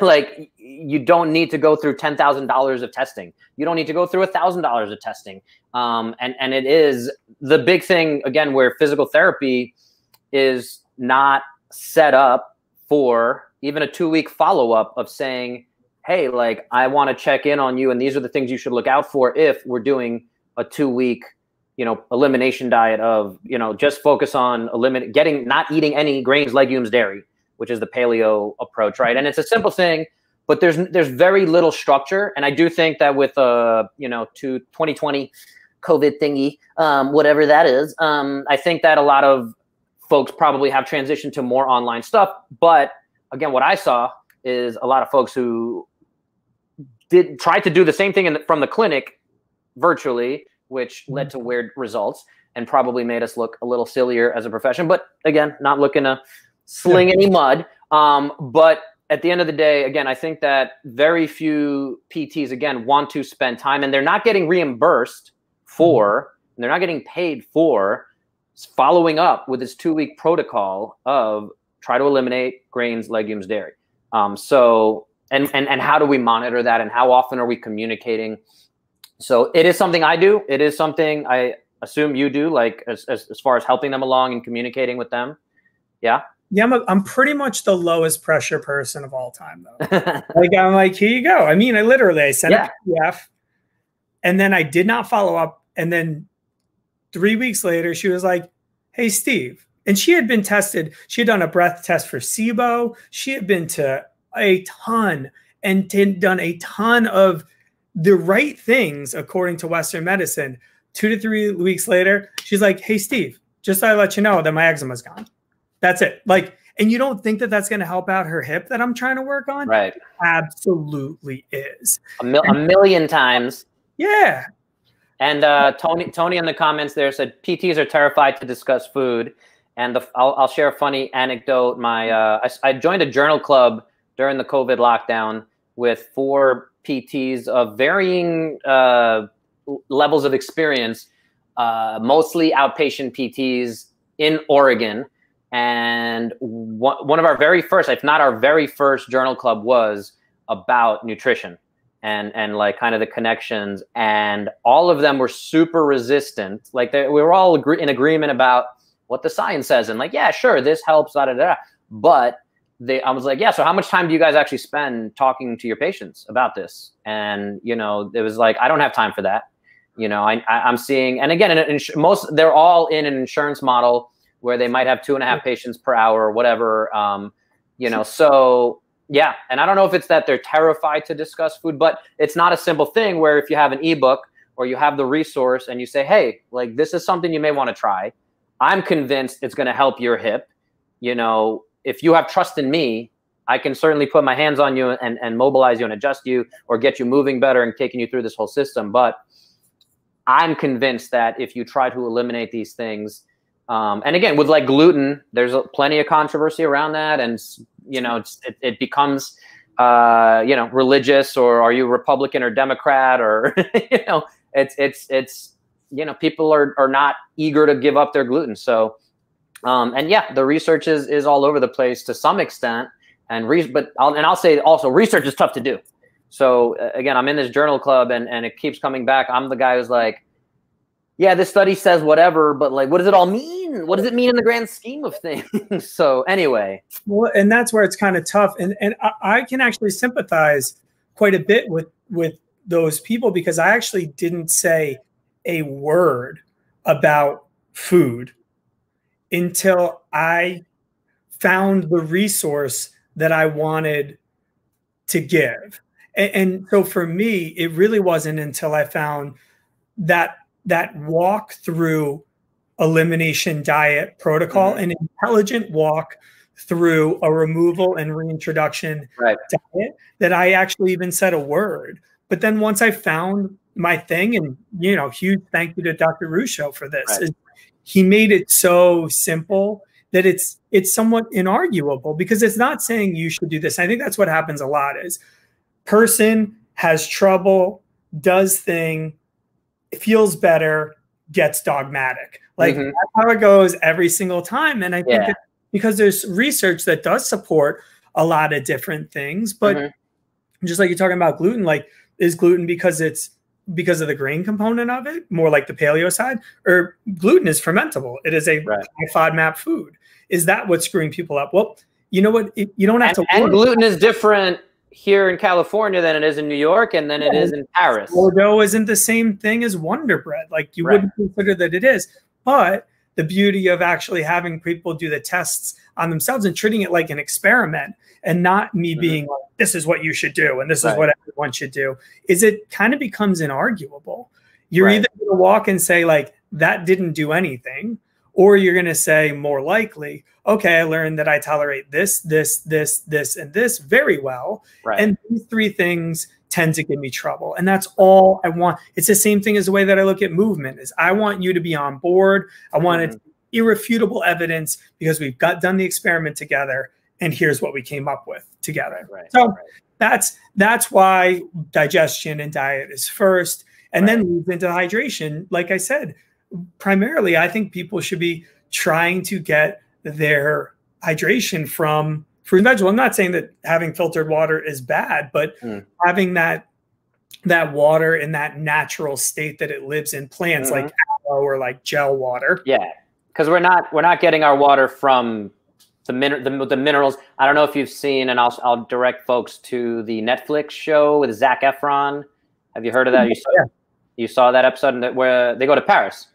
Like, you don't need to go through $10,000 of testing. You don't need to go through $1,000 of testing. And it is the big thing, again, where physical therapy is not set up for even a 2-week follow-up of saying, hey, like, I want to check in on you, and these are the things you should look out for if we're doing a 2-week, you know, elimination diet of, you know, just focus on not eating any grains, legumes, dairy, which is the paleo approach, right? And it's a simple thing, but there's very little structure. And I do think that with you know, 2020 COVID thingy, whatever that is, I think that a lot of folks probably have transitioned to more online stuff. But again, what I saw is a lot of folks who tried to do the same thing from the clinic virtually, which led to weird results and probably made us look a little sillier as a profession. But again, not looking to sling any mud. But at the end of the day, again, I think that very few PTs, again, want to spend time, and they're not getting reimbursed for, and they're not getting paid for following up with this 2-week protocol of try to eliminate grains, legumes, dairy. So, and how do we monitor that, and how often are we communicating? So it is something I do. It is something I assume you do, like as far as helping them along and communicating with them. Yeah. Yeah, I'm pretty much the lowest pressure person of all time, though. Like, I'm like, here you go. I mean, I sent a PDF, and then I did not follow up. And then 3 weeks later, she was like, hey, Steve. And she had been tested. She had done a breath test for SIBO. She had been to a ton and done a ton of the right things according to Western medicine. 2 to 3 weeks later, she's like, hey, Steve, just thought I'd let you know that my eczema's gone. That's it. Like, and you don't think that that's going to help out her hip that I'm trying to work on? Right. Absolutely is. A million times. Yeah. And Tony in the comments there said PTs are terrified to discuss food. And I'll share a funny anecdote. I joined a journal club during the COVID lockdown with 4 PTs of varying levels of experience, mostly outpatient PTs in Oregon. And one of our very first, if not our very first journal club, was about nutrition and like kind of the connections. And all of them were super resistant. Like we were all in agreement about what the science says. And like, yeah, sure, this helps, da, da, da. But I was like, yeah, so how much time do you guys actually spend talking to your patients about this? And, you know, it was like, I don't have time for that. You know, I'm seeing, and again, they're all in an insurance model where they might have 2.5 patients per hour or whatever, you know, so yeah. And I don't know if it's that they're terrified to discuss food, but it's not a simple thing where if you have an ebook or you have the resource and you say, hey, like, this is something you may want to try. I'm convinced it's going to help your hip. You know, if you have trust in me, I can certainly put my hands on you and mobilize you and adjust you or get you moving better and taking you through this whole system. But I'm convinced that if you try to eliminate these things, and again, with like gluten, there's plenty of controversy around that. And, you know, it becomes, you know, religious, or are you Republican or Democrat, or, you know, it's, you know, people are not eager to give up their gluten. So, and yeah, the research is all over the place to some extent. But I'll say also research is tough to do. So again, I'm in this journal club and it keeps coming back. I'm the guy who's like, yeah, this study says whatever, but like, what does it all mean? What does it mean in the grand scheme of things? So anyway. Well, and that's where it's kind of tough. And I can actually sympathize quite a bit with those people, because I actually didn't say a word about food until I found the resource that I wanted to give. And so for me, it really wasn't until I found that walk through elimination diet protocol, an intelligent walk through a removal and reintroduction diet, that I actually even said a word. But then once I found my thing, and, you know, huge thank you to Dr. Ruscio for this. Right. He made it so simple that it's somewhat inarguable, because it's not saying you should do this. I think that's what happens a lot is person has trouble, does thing, feels better, gets dogmatic. Like that's how it goes every single time. And I think that because there's research that does support a lot of different things, but just like you're talking about gluten, like is gluten because of the grain component of it, more like the paleo side, or gluten is fermentable. It is a high FODMAP food. Is that what's screwing people up? Well, you know what? You don't have to. And gluten is different here in California than it is in New York, and then it is in Paris. Sourdough isn't the same thing as Wonder Bread. Like you wouldn't consider that it is. But the beauty of actually having people do the tests on themselves and treating it like an experiment, and not me being like, this is what you should do and this is what everyone should do, is it kind of becomes inarguable. You're either going to walk and say like, that didn't do anything, or you're going to say more likely, okay, I learned that I tolerate this, this, and this very well. And these three things tend to give me trouble. And that's all I want. It's the same thing as the way that I look at movement is I want you to be on board. I want it to be irrefutable evidence because we've done the experiment together and here's what we came up with together. So that's why digestion and diet is first, and then moves into hydration. Like I said, primarily, I think people should be trying to get their hydration from fruit and vegetable. I'm not saying that having filtered water is bad, but having that water in that natural state that it lives in, plants like aloe or like gel water. Yeah, because we're not getting our water from the minerals. I don't know if you've seen, and I'll direct folks to the Netflix show with Zac Efron. Have you heard of that? You saw that episode where they go to Paris.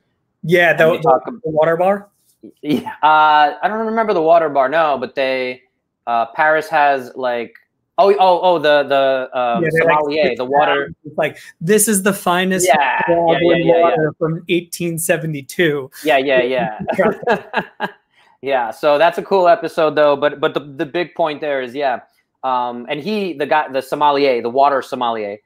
Yeah, the water bar. Yeah, I don't remember the water bar. No, but Paris has like the sommelier, the water. It's like this is the finest water from 1872. Yeah. Yeah. So that's a cool episode though. But the big point there is and the sommelier, the water sommelier,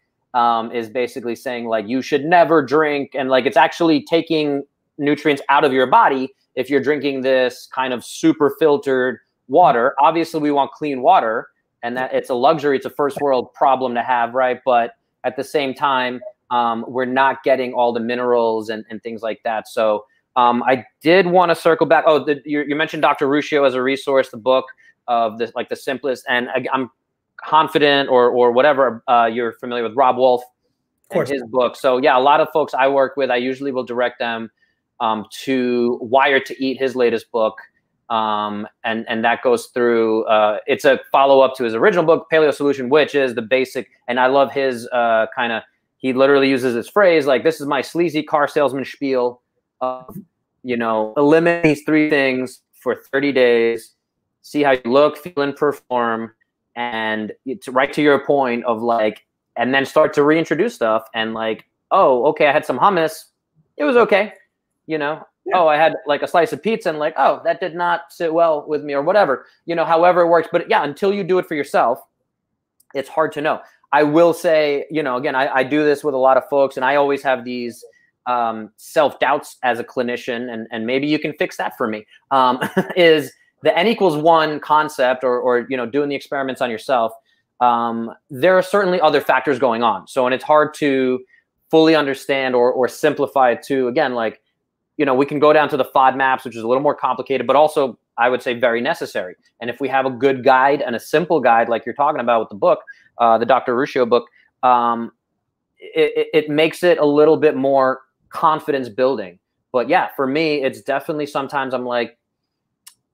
is basically saying like you should never drink, and like it's actually taking nutrients out of your body if you're drinking this kind of super filtered water. Obviously we want clean water, and that it's a luxury. It's a first world problem to have, right? But at the same time, we're not getting all the minerals and things like that. So I did want to circle back. Oh, you mentioned Dr. Ruscio as a resource, the book of the simplest, and I'm confident or whatever, you're familiar with Rob Wolf and his book. So yeah, a lot of folks I work with, I usually will direct them to Wired to Eat, his latest book. And that goes through, it's a follow-up to his original book, Paleo Solution, which is the basic. And I love his he literally uses this phrase, like, this is my sleazy car salesman spiel of, eliminate these three things for 30 days, see how you look, feel, and perform. And it's right to your point of like, and then start to reintroduce stuff and like, oh, okay, I had some hummus. It was okay. Oh, I had like a slice of pizza and like, oh, that did not sit well with me or whatever, however it works. But yeah, until you do it for yourself, it's hard to know. I will say, again, I do this with a lot of folks, and I always have these self-doubts as a clinician, and maybe you can fix that for me, is the N=1 concept or doing the experiments on yourself. There are certainly other factors going on. So, and it's hard to fully understand or simplify it to, again, like, we can go down to the FODMAPs, which is a little more complicated, but also I would say very necessary. And if we have a good guide and a simple guide, like you're talking about with the book, the Dr. Ruscio book, it makes it a little bit more confidence building. But yeah, for me, it's definitely sometimes I'm like,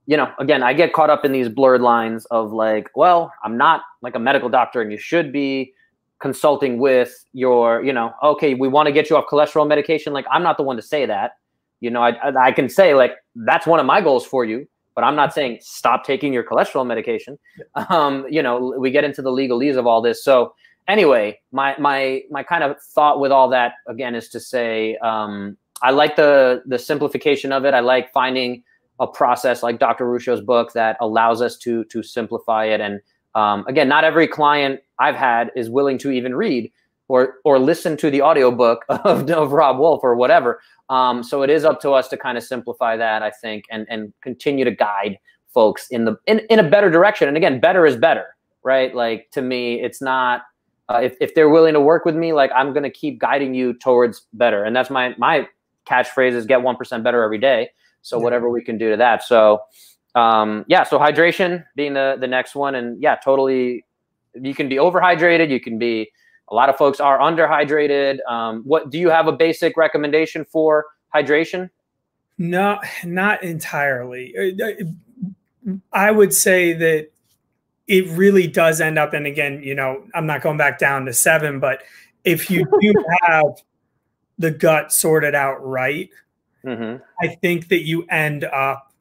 again, I get caught up in these blurred lines of like, well, I'm not like a medical doctor and you should be consulting with your, okay, we want to get you off cholesterol medication. Like, I'm not the one to say that. I can say like, that's one of my goals for you, but I'm not saying stop taking your cholesterol medication. We get into the legalese of all this. So anyway, my kind of thought with all that, again, is to say, I like the simplification of it. I like finding a process like Dr. Ruscio's book that allows us to simplify it. And again, not every client I've had is willing to even read or listen to the audiobook of Rob Wolf or whatever. So it is up to us to kind of simplify that, I think, and continue to guide folks in a better direction. And again, better is better, right? Like, to me, it's not, if they're willing to work with me, like, I'm going to keep guiding you towards better. And that's my catchphrase is get 1% better every day. So whatever we can do to that. So, so hydration being the next one. And yeah, totally you can be overhydrated. You can be, a lot of folks are underhydrated. What do you have a basic recommendation for hydration? No, not entirely. I would say that it really does end up, and again, you know, I'm not going back down to 7, but if you do have the gut sorted out right, I think that you end up,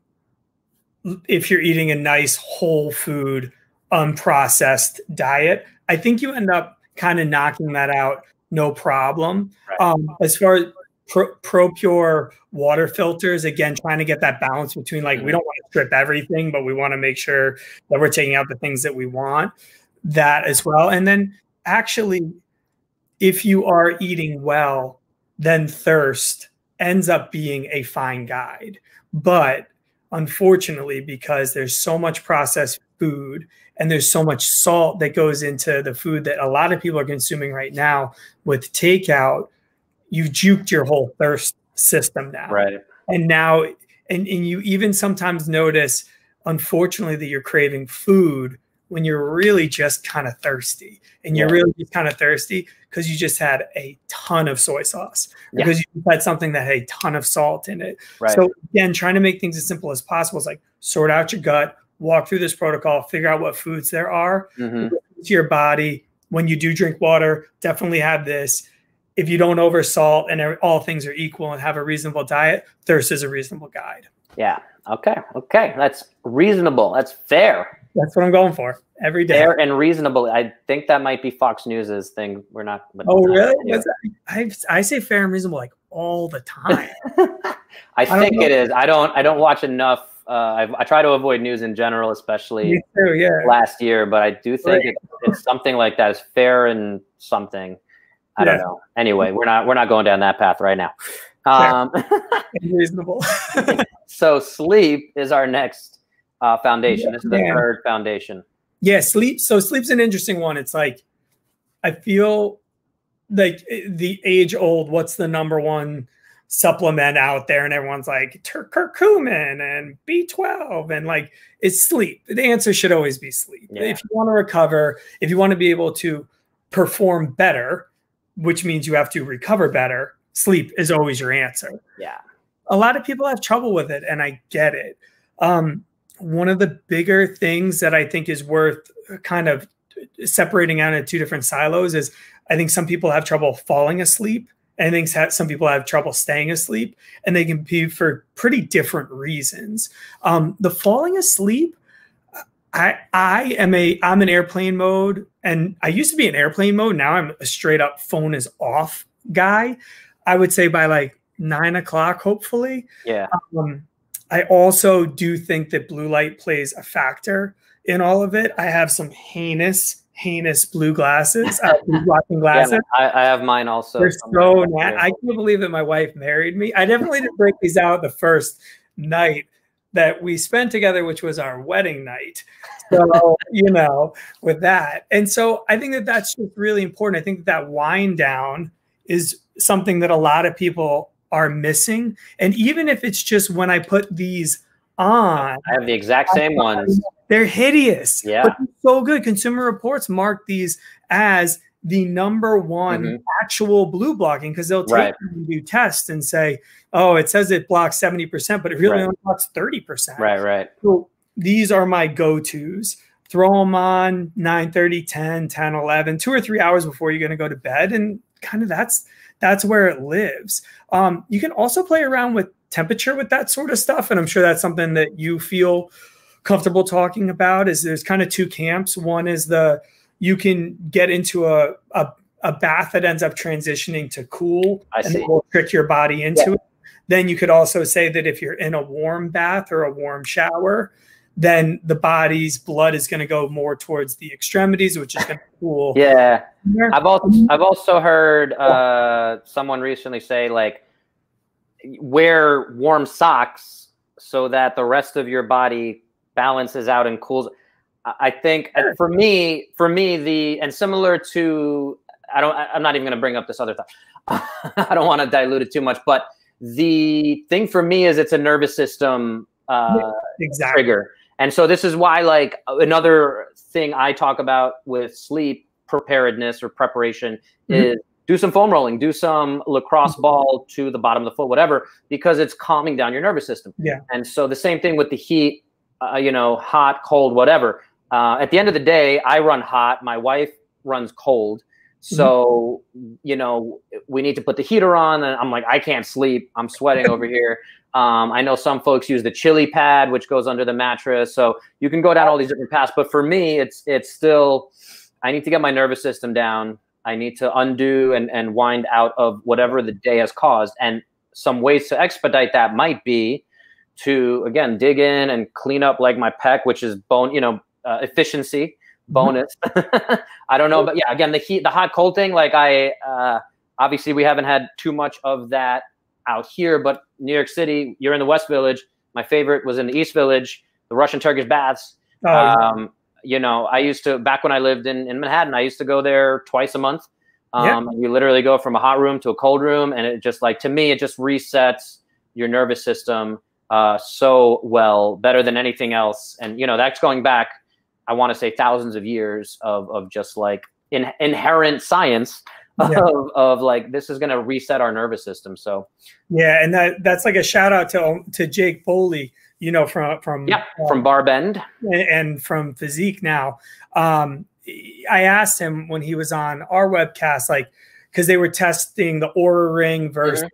if you're eating a nice whole food, unprocessed diet, I think you end up kind of knocking that out, no problem. Right. As far as ProPure water filters, again, trying to get that balance between, like, we don't want to strip everything, but we want to make sure that we're taking out the things that we want, that as well. And then actually, if you are eating well, then thirst ends up being a fine guide. But unfortunately, because there's so much processed food and there's so much salt that goes into the food that a lot of people are consuming right now with takeout, you've juked your whole thirst system now. Right. And now, and you even sometimes notice, unfortunately, that you're craving food when you're really just kind of thirsty. And you're really just kind of thirsty because you just had a ton of soy sauce, because you had something that had a ton of salt in it. Right. So again, trying to make things as simple as possible is like, sort out your gut, walk through this protocol, figure out what foods there are to your body. When you do drink water, definitely have this. If you don't oversalt and all things are equal and have a reasonable diet, thirst is a reasonable guide. Yeah. Okay. Okay. That's reasonable. That's fair. That's what I'm going for every day. Fair and reasonable. I think that might be Fox News's thing. We're not. Oh, really? I say fair and reasonable like all the time. I think it is. I don't watch enough. I try to avoid news in general, especially last year. But I do think it's something like that. It's fair and something. I don't know. Anyway, we're not going down that path right now. Reasonable. So sleep is our next foundation. This is the third foundation. Yeah, sleep. So sleep's an interesting one. It's like, I feel like the age old, what's the number one supplement out there? And everyone's like curcumin and B12 and like, it's sleep. The answer should always be sleep. Yeah. If you want to recover, if you want to be able to perform better, which means you have to recover better, sleep is always your answer. Yeah. A lot of people have trouble with it, and I get it. One of the bigger things that I think is worth kind of separating out into two different silos is, I think some people have trouble falling asleep, and I think some people have trouble staying asleep, and they can be for pretty different reasons. The falling asleep, I'm in airplane mode, and I used to be in airplane mode. Now I'm a straight up phone is off guy. I would say by like 9 o'clock, hopefully. Yeah. I also do think that blue light plays a factor in all of it. I have some heinous blue glasses, blue blocking glasses. Yeah, I have mine also. They're so nasty. I can't believe that my wife married me. I definitely didn't break these out the first night that we spent together, which was our wedding night. So, you know, with that. And so I think that that's just really important. I think that wind down is something that a lot of people are missing. And even if it's just when I put these on, I have the exact same ones. They're hideous. Yeah. But they're so good. Consumer Reports mark these as the #1 actual blue blocking, because they'll take and do tests and say, oh, it says it blocks 70%, but it really only blocks 30%. Right. So these are my go-tos. Throw them on 9:30, 10, 10, 11, 2 or 3 hours before you're going to go to bed. And kind of that's where it lives. You can also play around with temperature with that sort of stuff. And I'm sure that's something that you feel comfortable talking about. Is there's kind of two camps. One is you can get into a bath that ends up transitioning to cool, and it will trick your body into it. Then you could also say that if you're in a warm bath or a warm shower, then the body's blood is going to go more towards the extremities, which is going to cool. Yeah. I've also heard someone recently say, like, wear warm socks so that the rest of your body balances out and cools. I think for me, and similar to, I'm not even going to bring up this other thought. I don't want to dilute it too much, but the thing for me is it's a nervous system trigger. And so this is why, like, another thing I talk about with sleep preparedness or preparation is do some foam rolling, do some lacrosse ball to the bottom of the foot, whatever, because it's calming down your nervous system. Yeah. And so the same thing with the heat, you know, hot, cold, whatever. At the end of the day, I run hot. My wife runs cold. So, you know, we need to put the heater on, and I'm like, I can't sleep. I'm sweating over here. I know some folks use the chili pad, which goes under the mattress. So you can go down all these different paths. But for me, it's still, I need to get my nervous system down. I need to undo and wind out of whatever the day has caused. And some ways to expedite that might be to, again, dig in and clean up like my pec, which is bone, you know, efficiency. Bonus. I don't know, but yeah, again, the hot cold thing, like obviously we haven't had too much of that out here, but New York City, you're in the West Village. My favorite was in the East Village, the Russian Turkish baths. You know, I used to, back when I lived in Manhattan, I used to go there twice a month. You literally go from a hot room to a cold room. And it just, like, to me, it just resets your nervous system so well, better than anything else. And, you know, that's going back, I want to say, thousands of years of just like inherent science of like, this is going to reset our nervous system. So yeah, and that's like a shout out to Jake Foley, you know, from Barbend and from Physique now. I asked him when he was on our webcast, like, because they were testing the Oura Ring versus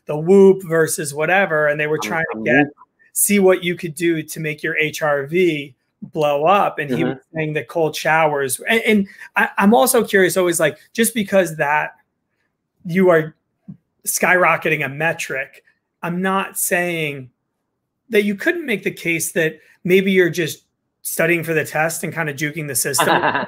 the Whoop versus whatever, and they were trying to see what you could do to make your HRV blow up. And he was saying that cold showers, and I'm also curious always, like, just because that you are skyrocketing a metric, I'm not saying that you couldn't make the case that maybe you're just studying for the test and kind of juking the system.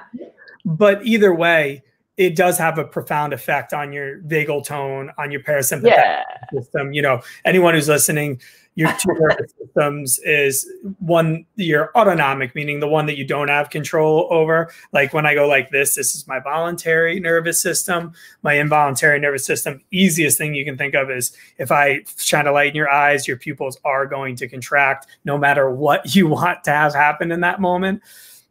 But either way, it does have a profound effect on your vagal tone, on your parasympathetic system. You know, anyone who's listening, your two nervous systems is one, your autonomic, meaning the one that you don't have control over. Like when I go like this is my voluntary nervous system. My involuntary nervous system, easiest thing you can think of is if I shine a light in your eyes, your pupils are going to contract no matter what you want to have happen in that moment.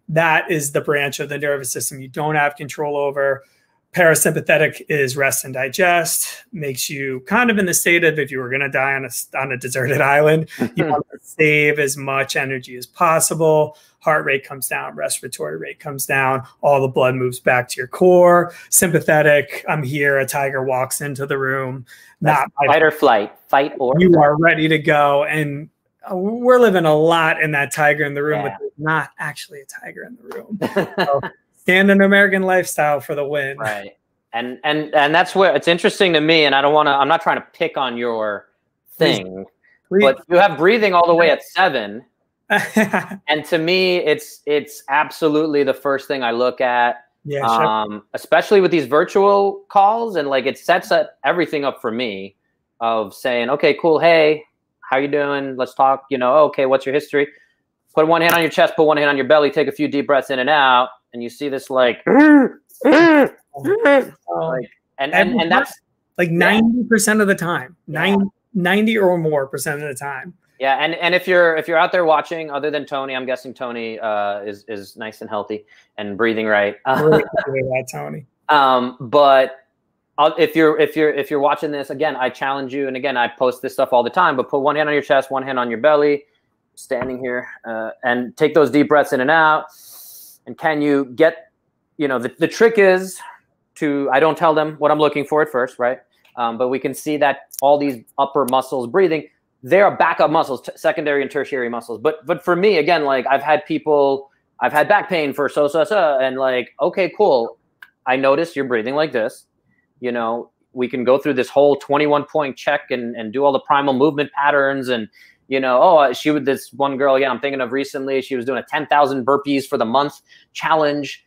That is the branch of the nervous system you don't have control over. Parasympathetic is rest and digest, makes you kind of in the state of if you were going to die on a deserted island, you want to save as much energy as possible. Heart rate comes down, respiratory rate comes down, all the blood moves back to your core. Sympathetic, I'm here, a tiger walks into the room. Not fight or flight, fight or you are ready to go. And we're living a lot in that tiger in the room, but there's not actually a tiger in the room. So, standard American lifestyle for the win. Right. And that's where it's interesting to me. And I don't want to, I'm not trying to pick on your thing, but you have breathing all the way at 7. And to me, it's absolutely the first thing I look at. Yeah, especially with these virtual calls, and like it sets everything up for me of saying, okay, cool. Hey, how you doing? Let's talk. You know, okay, what's your history? Put one hand on your chest, put one hand on your belly, take a few deep breaths in and out. And you see this like, and that's like 90% of the time, 90 or more percent of the time. Yeah. And if you're out there watching, other than Tony, I'm guessing Tony is nice and healthy and breathing right. Tony. But if you're watching this, again, I challenge you. And again, I post this stuff all the time, but put one hand on your chest, one hand on your belly, standing here, and take those deep breaths in and out. And can you get, you know, the trick is I don't tell them what I'm looking for at first, right? But we can see that all these upper muscles breathing, they are backup muscles, secondary and tertiary muscles. But for me, again, like I've had back pain for and like, okay, cool. I noticed you're breathing like this. You know, we can go through this whole 21-point check and do all the primal movement patterns and, you know, this one girl, again, I'm thinking of recently, she was doing a 10,000 burpees for the month challenge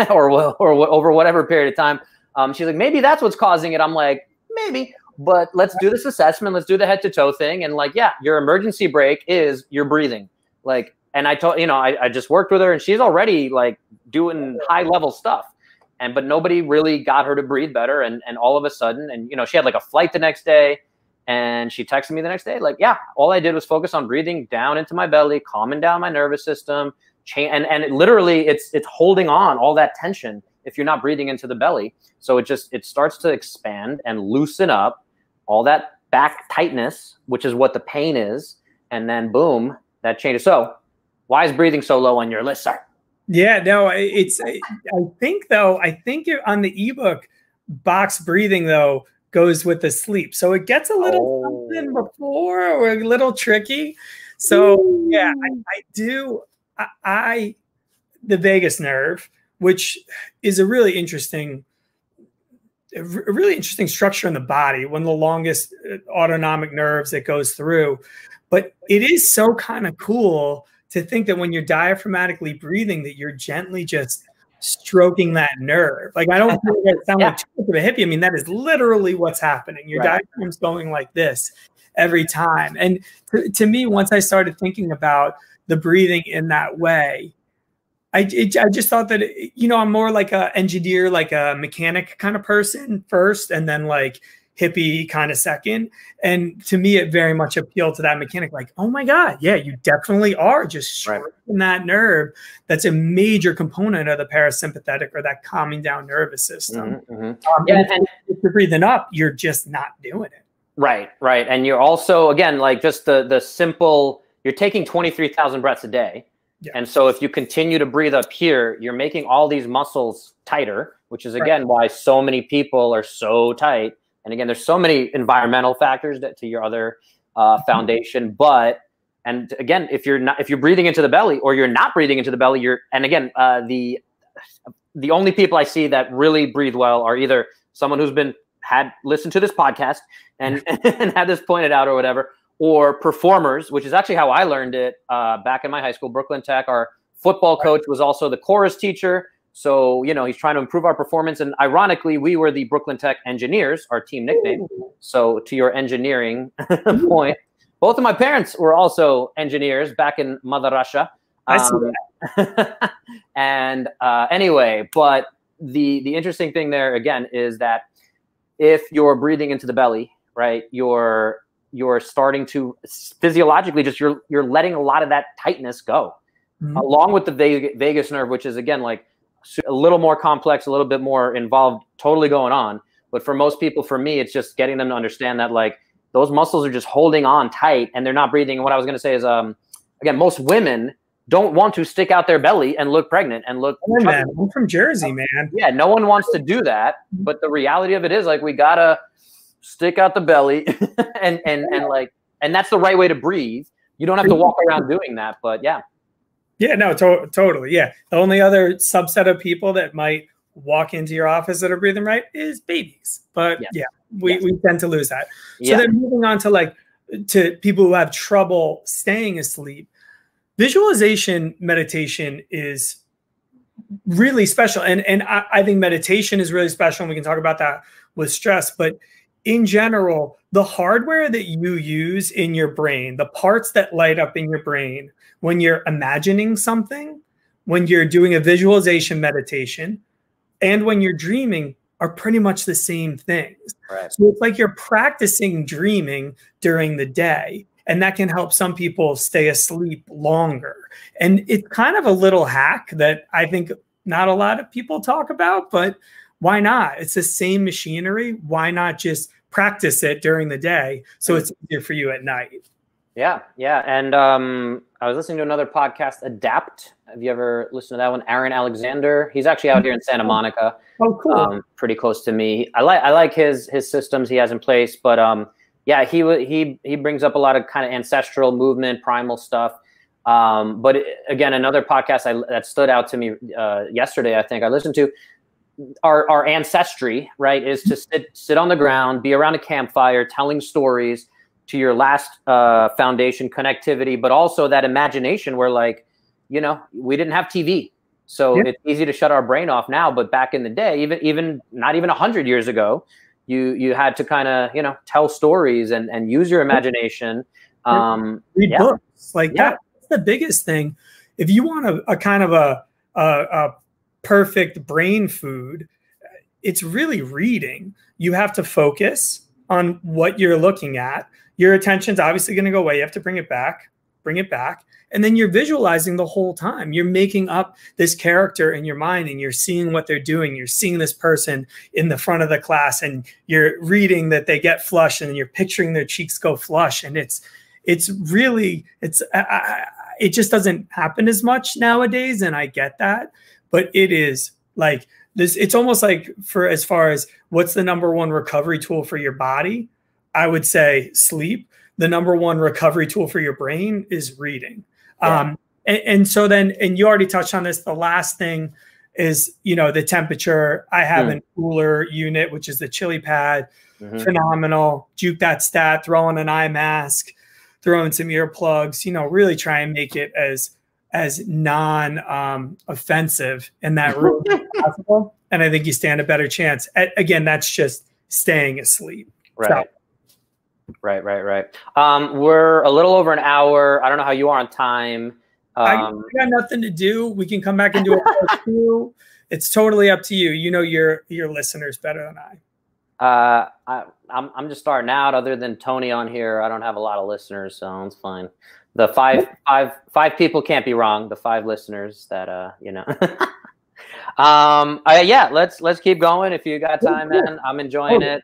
or over whatever period of time. She's like, maybe that's what's causing it. I'm like, maybe, but let's do this assessment. Let's do the head to toe thing. And like, yeah, your emergency brake is your breathing. Like, and I told, you know, I just worked with her and she's already like doing high level stuff. But nobody really got her to breathe better. And all of a sudden, and, you know, she had like a flight the next day. And she texted me the next day, like, yeah, all I did was focus on breathing down into my belly, calming down my nervous system, and it literally it's holding on all that tension if you're not breathing into the belly. So it starts to expand and loosen up all that back tightness, which is what the pain is. And then boom, that changes. So why is breathing so low on your list, sir? Yeah, no, I think you're on the ebook, box breathing though goes with the sleep. So it gets a little something before, or a little tricky. So yeah, the vagus nerve, which is a really interesting structure in the body, one of the longest autonomic nerves that goes through. But it is so kind of cool to think that when you're diaphragmatically breathing, that you're gently just stroking that nerve. Like, I don't feel that sound like too much of a hippie. I mean, that is literally what's happening. Your diaphragm's going like this every time. And to me, once I started thinking about the breathing in that way, I just thought that, I'm more like a engineer, like a mechanic kind of person first, and then like hippie kind of second. And to me, it very much appealed to that mechanic. Like, oh my God, yeah, you definitely are just stroking that nerve. That's a major component of the parasympathetic, or that calming down nervous system. And if you're breathing up, you're just not doing it. Right. And you're also, again, like just the simple, you're taking 23,000 breaths a day. Yeah. And so if you continue to breathe up here, you're making all these muscles tighter, which is, again, why so many people are so tight. And again, there's so many environmental factors to your other foundation. And again, if you're breathing into the belly, or you're not breathing into the belly, the only people I see that really breathe well are either someone who's listened to this podcast and had this pointed out or whatever, or performers, which is actually how I learned it back in my high school, Brooklyn Tech. Our football coach was also the chorus teacher. So, he's trying to improve our performance. And ironically, we were the Brooklyn Tech Engineers, our team nickname. So to your engineering point, both of my parents were also engineers back in Mother Russia. And anyway, but the interesting thing there, again, is that if you're breathing into the belly, right, you're starting to physiologically you're letting a lot of that tightness go, along with the vagus nerve, which is, again, like a little more complex, a little bit more involved, totally going on. But for most people, for me, it's just getting them to understand that, like, those muscles are just holding on tight and they're not breathing. And what I was going to say is, again, most women don't want to stick out their belly and look pregnant and look. Oh, man, I'm from Jersey, man. Yeah, no one wants to do that. But the reality of it is, like, we gotta stick out the belly, and that's the right way to breathe. You don't have to walk around doing that, but yeah. Yeah, no, totally. Yeah. The only other subset of people that might walk into your office that are breathing right is babies. But we tend to lose that. So then moving on to people who have trouble staying asleep, visualization meditation is really special. And I think meditation is really special. And we can talk about that with stress. But in general, the hardware that you use in your brain, the parts that light up in your brain when you're imagining something, when you're doing a visualization meditation, and when you're dreaming, are pretty much the same things. Right. So it's like you're practicing dreaming during the day, and that can help some people stay asleep longer. And it's kind of a little hack that I think not a lot of people talk about, but why not? It's the same machinery. Why not just practice it during the day so it's easier for you at night? Yeah. And I was listening to another podcast, Adapt. Have you ever listened to that one? Aaron Alexander. He's actually out here in Santa Monica. Oh, cool. Pretty close to me. I like his systems he has in place, but he brings up a lot of kind of ancestral movement, primal stuff. But again, another podcast that stood out to me yesterday, I think I listened to, our ancestry, right, is to sit on the ground, be around a campfire, telling stories to your last foundation, connectivity, but also that imagination where, like, we didn't have TV. So it's easy to shut our brain off now. But back in the day, even not even 100 years ago, you had to kind of, tell stories and use your imagination. Read books. That's the biggest thing. If you want a kind of a perfect brain food, it's really reading. You have to focus on what you're looking at. Your attention's obviously going to go away. You have to bring it back. And then you're visualizing the whole time. You're making up this character in your mind, and you're seeing what they're doing. You're seeing this person in the front of the class, and you're reading that they get flushed, and you're picturing their cheeks go flush. And it just doesn't happen as much nowadays. And I get that, but it is like this. It's almost like, for as far as what's the #1 recovery tool for your body, I would say sleep. The #1 recovery tool for your brain is reading. Yeah. And so then, and you already touched on this, the last thing is, the temperature. I have a cooler unit, which is the chili pad. Phenomenal. Juke that stat, throw in an eye mask, throw in some earplugs, really try and make it as non-offensive in that room as possible. And I think you stand a better chance. Again, that's just staying asleep. Right. So, Right. We're a little over an hour. I don't know how you are on time. I got nothing to do. We can come back and do a part 2. It's totally up to you. You know your listeners better than I. I'm just starting out. Other than Tony on here, I don't have a lot of listeners, so it's fine. The five people can't be wrong. The 5 listeners that yeah. Let's keep going if you got time, man. I'm enjoying it.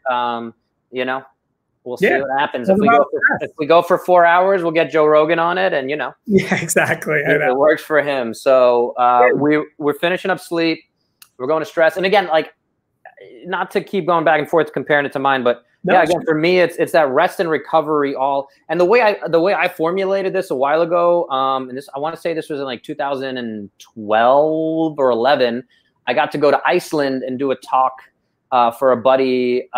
We'll see what happens. If we go for 4 hours, we'll get Joe Rogan on it, and Yeah, exactly. It works for him. So we're finishing up sleep. We're going to stress, and again, like, not to keep going back and forth comparing it to mine, but again, for me, it's that rest and recovery all. And the way I formulated this a while ago, and this, I want to say this was in like 2012 or 11. I got to go to Iceland and do a talk for a buddy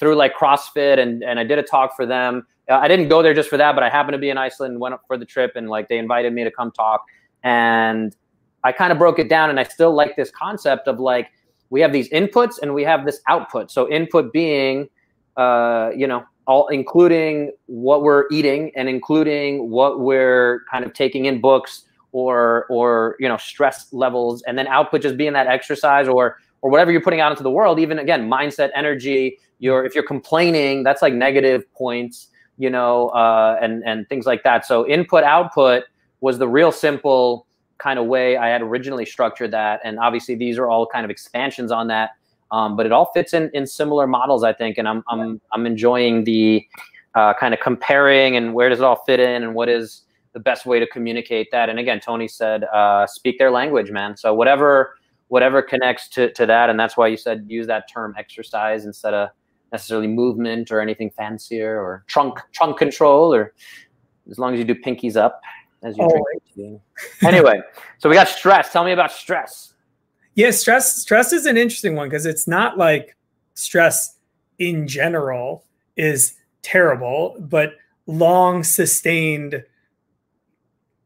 through like CrossFit, and I did a talk for them. I didn't go there just for that, but I happened to be in Iceland, went up for the trip, and like they invited me to come talk. And I kind of broke it down, and I still like this concept of like, we have these inputs and we have this output. So input being, all including what we're eating and including what we're kind of taking in books or stress levels, and then output just being that exercise or whatever you're putting out into the world. Even again, mindset, energy. If you're complaining, that's like negative points, and things like that. So input, output was the real simple kind of way I had originally structured that. And obviously these are all kind of expansions on that. But it all fits in similar models, I think. And I'm enjoying the kind of comparing and where does it all fit in and what is the best way to communicate that. And again, Tony said, speak their language, man. So whatever connects to that. And that's why you said use that term exercise instead of necessarily movement or anything fancier or trunk control, or as long as you do pinkies up as you drink. Anyway, so we got stress. Tell me about stress. Yeah, stress is an interesting one because it's not like stress in general is terrible, but long sustained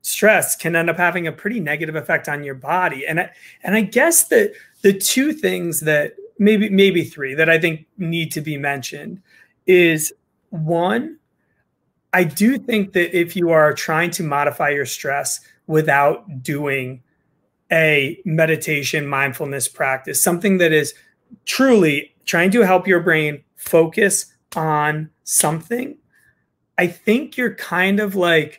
stress can end up having a pretty negative effect on your body. And I guess that the 2 things that maybe 3 that I think need to be mentioned is, 1, I do think that if you are trying to modify your stress without doing a meditation, mindfulness practice, something that is truly trying to help your brain focus on something, I think you're kind of like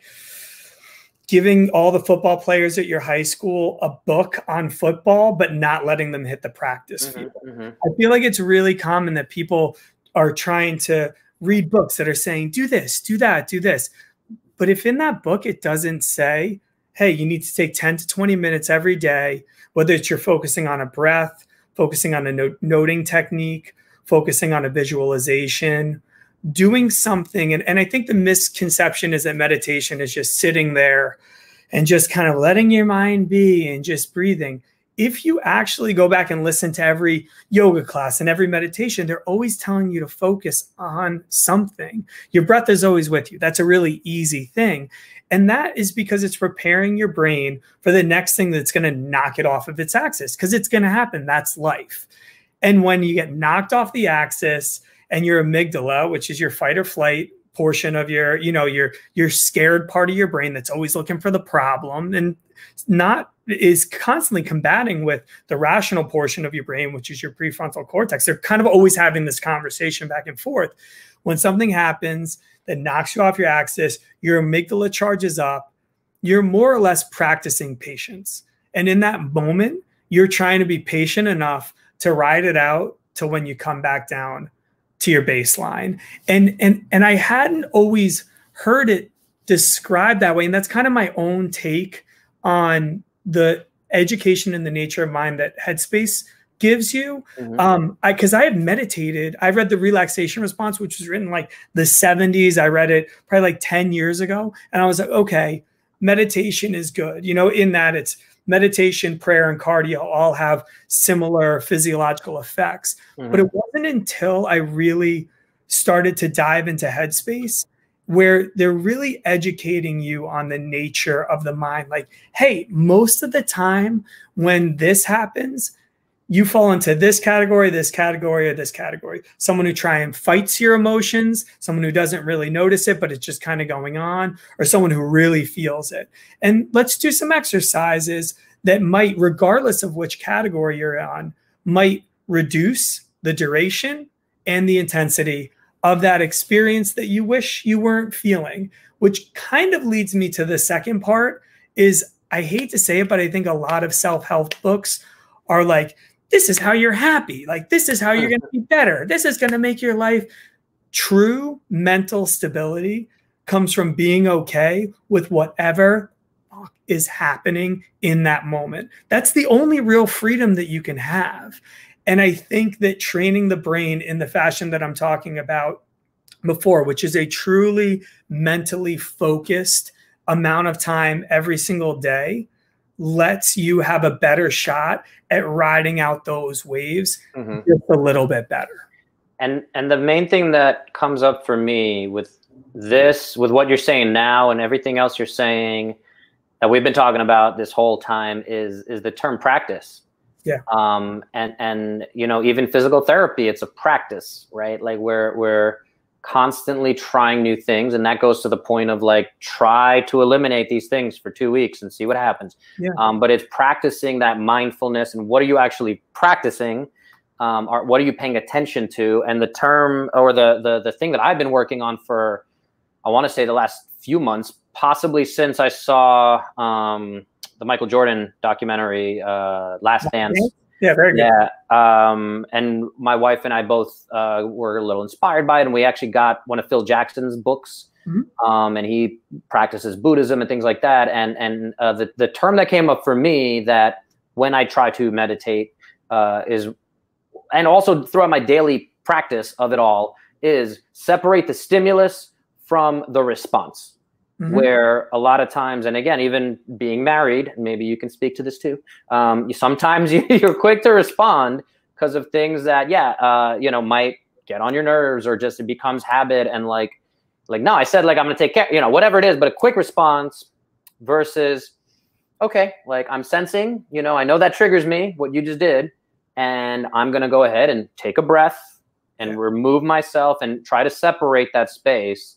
giving all the football players at your high school a book on football, but not letting them hit the practice field. I feel like it's really common that people are trying to read books that are saying, do this, do that, do this. But if in that book, it doesn't say, hey, you need to take 10 to 20 minutes every day, whether it's you're focusing on a breath, focusing on a noting technique, focusing on a visualization, doing something. And I think the misconception is that meditation is just sitting there and just kind of letting your mind be and just breathing. If you actually go back and listen to every yoga class and every meditation, they're always telling you to focus on something. Your breath is always with you. That's a really easy thing. And that is because it's preparing your brain for the next thing that's going to knock it off of its axis, because it's going to happen. That's life. And when you get knocked off the axis and your amygdala, which is your fight or flight portion of your, your scared part of your brain that's always looking for the problem and is constantly combating with the rational portion of your brain, which is your prefrontal cortex. They're kind of always having this conversation back and forth. When something happens that knocks you off your axis, your amygdala charges up, you're more or less practicing patience. And in that moment, you're trying to be patient enough to ride it out to when you come back down to your baseline. And I hadn't always heard it described that way. And that's kind of my own take on the education and the nature of mind that Headspace gives you. Because I have meditated. I read the relaxation response, which was written like the 70s. I read it probably like 10 years ago. And I was like, okay, meditation is good. In that it's meditation, prayer, and cardio all have similar physiological effects. But it wasn't until I really started to dive into Headspace where they're really educating you on the nature of the mind. Like, hey, most of the time when this happens, you fall into this category, or this category. Someone who try and fights your emotions, someone who doesn't really notice it, but it's just kind of going on, or someone who really feels it. And let's do some exercises that might, regardless of which category you're on, might reduce the duration and the intensity of that experience that you wish you weren't feeling, which kind of leads me to the second part is, I hate to say it, but I think a lot of self-help books are like, this is how you're happy. Like, this is how you're going to be better. This is going to make your life. True mental stability comes from being okay with whatever is happening in that moment. That's the only real freedom that you can have. And I think that training the brain in the fashion that I'm talking about before, which is a truly mentally focused amount of time every single day, lets you have a better shot at riding out those waves just a little bit better. And the main thing that comes up for me with this, with what you're saying now and everything else you're saying that we've been talking about this whole time is the term practice. Yeah. And even physical therapy, it's a practice, right? Like we're constantly trying new things, and that goes to the point of like, try to eliminate these things for 2 weeks and see what happens. Yeah. But it's practicing that mindfulness, and what are you actually practicing? Or what are you paying attention to? And the term, or the thing that I've been working on for, I want to say the last few months, possibly since I saw the Michael Jordan documentary, Last Dance. Yeah, very good. Yeah, and my wife and I both were a little inspired by it, and we actually got one of Phil Jackson's books, and he practices Buddhism and things like that. And the term that came up for me that when I try to meditate is, and also throughout my daily practice of it all, is separate the stimulus from the response. Where a lot of times, and again, even being married, maybe you can speak to this too. Sometimes you're quick to respond because of things that, might get on your nerves, or just it becomes habit. And like, no, I said, like, I'm going to take care, whatever it is, but a quick response versus, okay, like I'm sensing, I know that triggers me, what you just did. And I'm going to go ahead and take a breath and remove myself and try to separate that space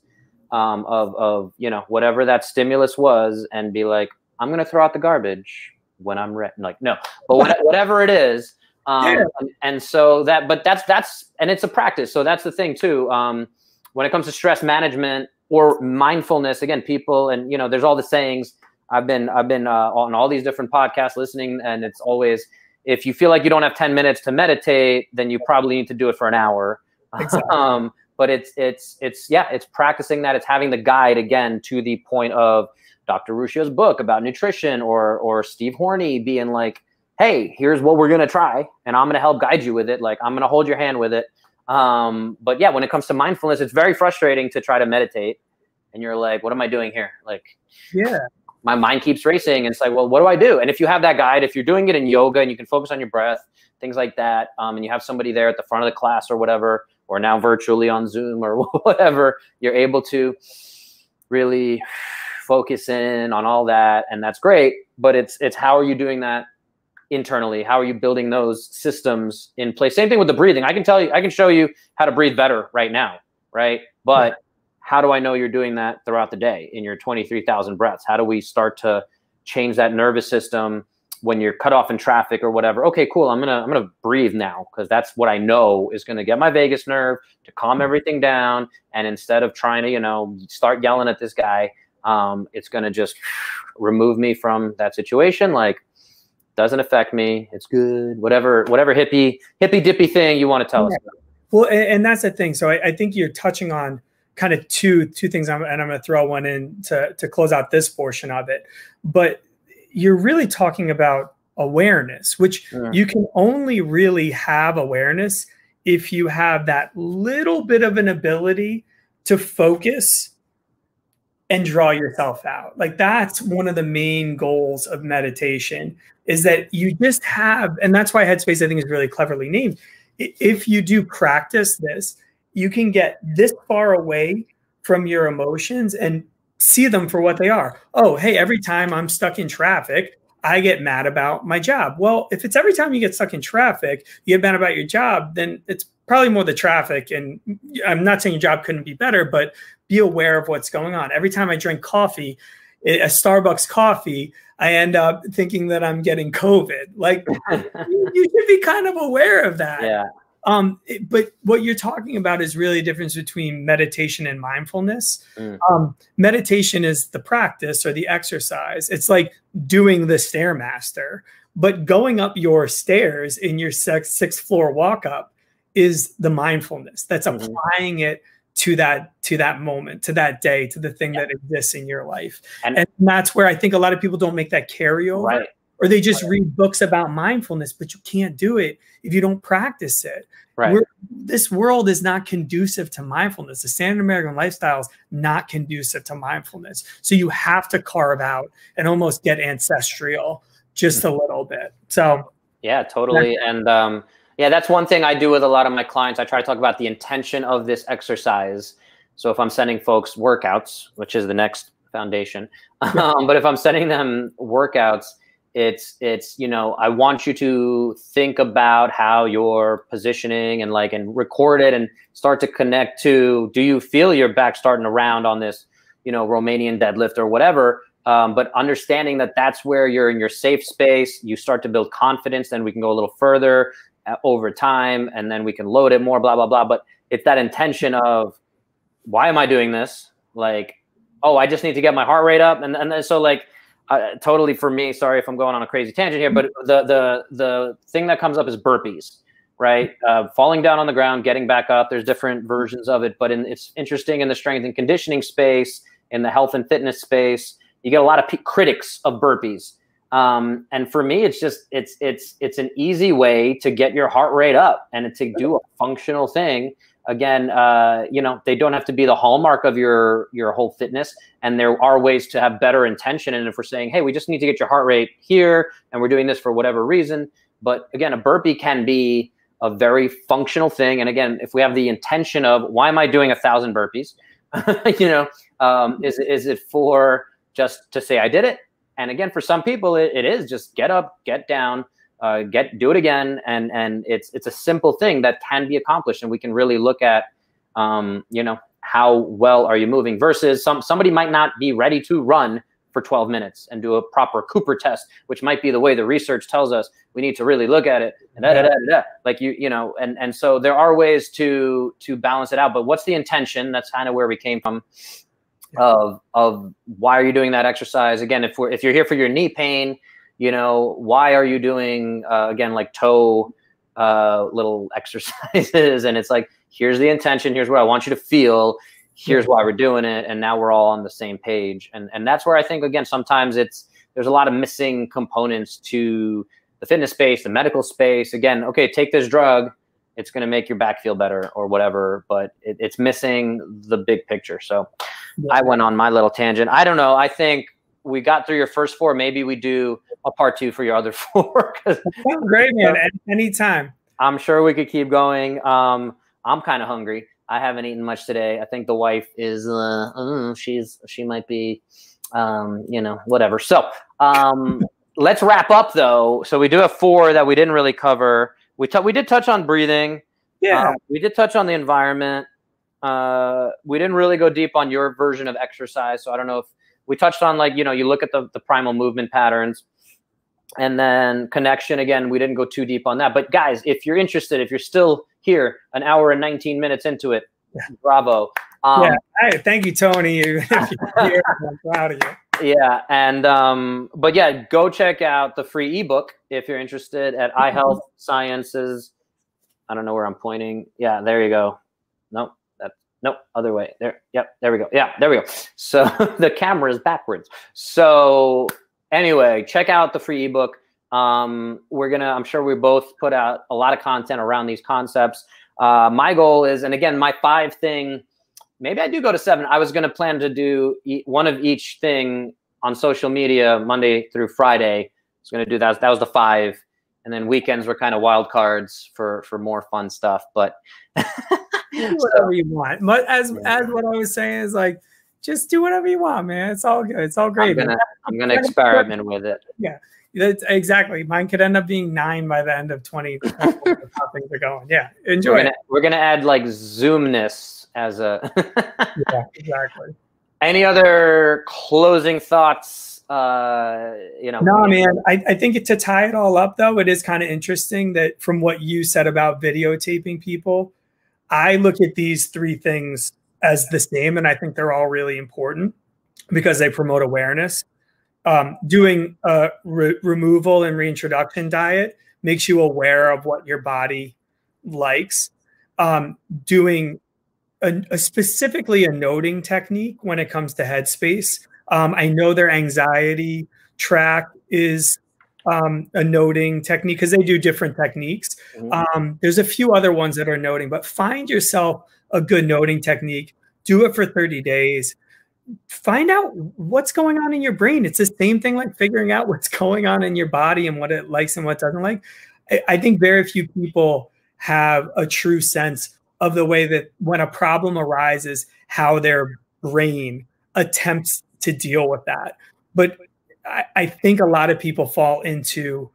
of whatever that stimulus was, and be like, I'm going to throw out the garbage when I'm ready. Like, no, but whatever it is. And so that's, and it's a practice. So that's the thing too. When it comes to stress management or mindfulness, again, people, and, there's all the sayings. I've been on all these different podcasts listening, and it's always, if you feel like you don't have 10 minutes to meditate, then you probably need to do it for an hour. Exactly. But it's practicing that. It's having the guide, again, to the point of Dr. Ruscio's book about nutrition, or Steve Horney being like, hey, here's what we're going to try, and I'm going to help guide you with it. Like, I'm going to hold your hand with it. But yeah, when it comes to mindfulness, it's very frustrating to try to meditate, and you're like, what am I doing here? Like, my mind keeps racing, and it's like, well, what do I do? And if you have that guide, if you're doing it in yoga and you can focus on your breath, things like that, and you have somebody there at the front of the class or whatever, or now virtually on Zoom or whatever, you're able to really focus in on all that. And that's great. But it's how are you doing that internally? How are you building those systems in place? Same thing with the breathing. I can show you how to breathe better right now, right? But how do I know you're doing that throughout the day in your 23,000 breaths? How do we start to change that nervous system when you're cut off in traffic or whatever? Okay, cool. I'm gonna breathe now, because that's what I know is gonna get my vagus nerve to calm everything down. And instead of trying to, you know, start yelling at this guy, it's gonna just remove me from that situation. Like, doesn't affect me. It's good. Whatever hippy dippy thing you want to tell us. Well, and that's the thing. So I think you're touching on kind of two things, and I'm going to throw one in to close out this portion of it. But you're really talking about awareness, which you can only really have awareness if you have that little bit of an ability to focus and draw yourself out. Like, that's one of the main goals of meditation, is that you just have, and that's why Headspace, I think, is really cleverly named. If you do practice this, you can get this far away from your emotions and see them for what they are. Oh, hey, every time I'm stuck in traffic, I get mad about my job. Well, if it's every time you get stuck in traffic, you get mad about your job, then it's probably more the traffic. And I'm not saying your job couldn't be better, but be aware of what's going on. Every time I drink coffee, a Starbucks coffee, I end up thinking that I'm getting COVID. Like, you should be kind of aware of that. Yeah. But what you're talking about is really a difference between meditation and mindfulness. Meditation is the practice or the exercise. It's like doing the Stairmaster, but going up your stairs in your sixth floor walk up is the mindfulness. That's applying it to that moment, to that day, to the thing that exists in your life. And that's where I think a lot of people don't make that carryover. Right. Or they just read books about mindfulness, but you can't do it if you don't practice it. Right. This world is not conducive to mindfulness. The standard American lifestyle is not conducive to mindfulness. So you have to carve out and almost get ancestral just a little bit. So yeah, totally. And yeah, that's one thing I do with a lot of my clients. I try to talk about the intention of this exercise. So if I'm sending folks workouts, which is the next foundation, but if I'm sending them workouts, it's, you know, I want you to think about how you're positioning and record it and start to connect to, do you feel your back starting to round on this, you know, Romanian deadlift or whatever? But understanding that that's where you're in your safe space, you start to build confidence, then we can go a little further over time, and then we can load it more, blah, blah, blah. But it's that intention of, why am I doing this? Like, oh, I just need to get my heart rate up. And so like, totally for me, sorry if I'm going on a crazy tangent here, but the thing that comes up is burpees, right? Falling down on the ground, getting back up. There's different versions of it, but it's interesting in the strength and conditioning space, in the health and fitness space, you get a lot of critics of burpees. And for me, it's just, it's an easy way to get your heart rate up and to do a functional thing. Again, you know, they don't have to be the hallmark of your whole fitness. And there are ways to have better intention. And if we're saying, hey, we just need to get your heart rate here, and we're doing this for whatever reason. But again, a burpee can be a very functional thing. And again, if we have the intention of, why am I doing 1,000 burpees? You know, is it for just to say I did it? And again, for some people, it is just get up, get down, do it again. And it's a simple thing that can be accomplished. And we can really look at, you know, how well are you moving versus somebody might not be ready to run for 12 minutes and do a proper Cooper test, which might be the way the research tells us we need to really look at it. And like you know, and so there are ways to balance it out. But what's the intention? That's kind of where we came from. Of why are you doing that exercise? Again, if you're here for your knee pain, you know, why are you doing again, like toe little exercises? And it's like, here's the intention, here's what I want you to feel, here's why we're doing it, and now we're all on the same page. And that's where I think, again, sometimes there's a lot of missing components to the fitness space, the medical space. Again, okay, take this drug, it's going to make your back feel better or whatever, but it's missing the big picture. So I went on my little tangent. I don't know. I think we got through your first 4. Maybe we do a part 2 for your other 4. Great, man. Anytime. I'm sure we could keep going. I'm kind of hungry. I haven't eaten much today. I think the wife is, she might be, you know, whatever. So let's wrap up though. So we do have 4 that we didn't really cover. We did touch on breathing. Yeah. We did touch on the environment. we didn't really go deep on your version of exercise. So I don't know if we touched on, like, you know, you look at the primal movement patterns, and then connection. Again, we didn't go too deep on that. But guys, if you're interested, if you're still here, an hour and 19 minutes into it, bravo. Hey, thank you, Tony. If you're here, I'm proud of you. Yeah, and but yeah, go check out the free ebook if you're interested at iHealth Sciences. I don't know where I'm pointing. Yeah, there you go. Nope, nope, other way. There. Yep, there we go. Yeah, there we go. So the camera is backwards. So anyway, check out the free ebook. I'm sure we both put out a lot of content around these concepts. My goal is, and again, my 5 thing. Maybe I do go to 7. I was going to plan to do one of each thing on social media Monday through Friday. I was going to do that. That was the 5. And then weekends were kind of wild cards for more fun stuff. But whatever you want. As what I was saying is, like, just do whatever you want, man. It's all good. It's all great. I'm gonna experiment with it. Yeah, that's exactly. Mine could end up being 9 by the end of 20. How things are going. Yeah, enjoy it. We're gonna add like Zoomness as a. Yeah, exactly. Any other closing thoughts? You know. No, man. I think to tie it all up, though, it is kind of interesting that from what you said about videotaping people, I look at these 3 things as the same, and I think they're all really important because they promote awareness. Doing a removal and reintroduction diet makes you aware of what your body likes. Doing specifically a noting technique when it comes to headspace. I know their anxiety track is a noting technique because they do different techniques. There's a few other ones that are noting, but find yourself a good noting technique. Do it for 30 days. Find out what's going on in your brain. It's the same thing like figuring out what's going on in your body and what it likes and what doesn't like. I think very few people have a true sense of the way that when a problem arises, how their brain attempts to deal with that. But I think a lot of people fall into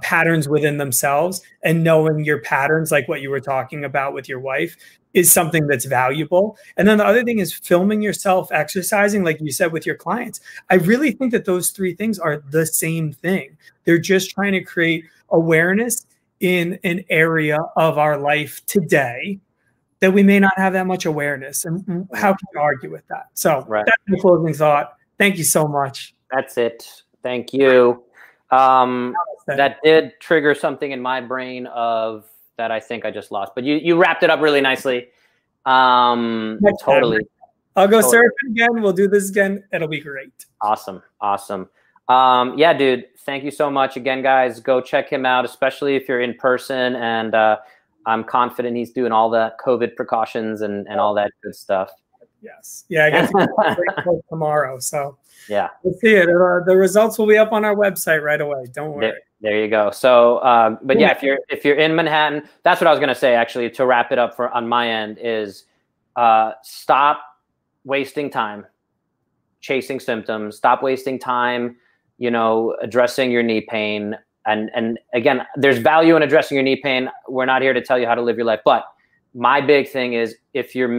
patterns within themselves, and knowing your patterns, like what you were talking about with your wife, is something that's valuable. And then the other thing is filming yourself exercising, like you said, with your clients. I really think that those 3 things are the same thing. They're just trying to create awareness in an area of our life today that we may not have that much awareness. And how can you argue with that? So that's my closing thought. Thank you so much. That's it. Thank you. That did trigger something in my brain that I think I just lost, but you wrapped it up really nicely. Totally. I'll go surfing again. We'll do this again. It'll be great. Awesome. Yeah, dude, thank you so much again, guys. Go check him out, especially if you're in person. And I'm confident he's doing all the COVID precautions and all that good stuff. Yes. Yeah, I guess it's tomorrow. So yeah, we'll see it. The results will be up on our website right away. Don't worry. There you go. So, but yeah, if you're in Manhattan, that's what I was going to say, actually, to wrap it up on my end is stop wasting time chasing symptoms, stop wasting time, addressing your knee pain. And again, there's value in addressing your knee pain. We're not here to tell you how to live your life, but my big thing is if you're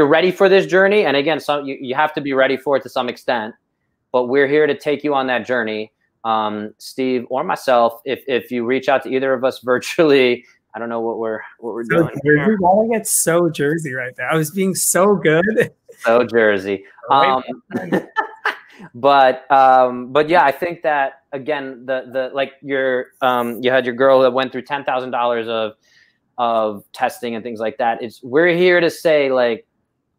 ready for this journey, and again, you have to be ready for it to some extent, but we're here to take you on that journey. Steve or myself, if you reach out to either of us virtually, I don't know what we're doing. Jersey, why did I get so Jersey right there? I was being so good. So Jersey. But yeah, I think that again, you had your girl that went through $10,000 of testing and things like that. We're here to say, like,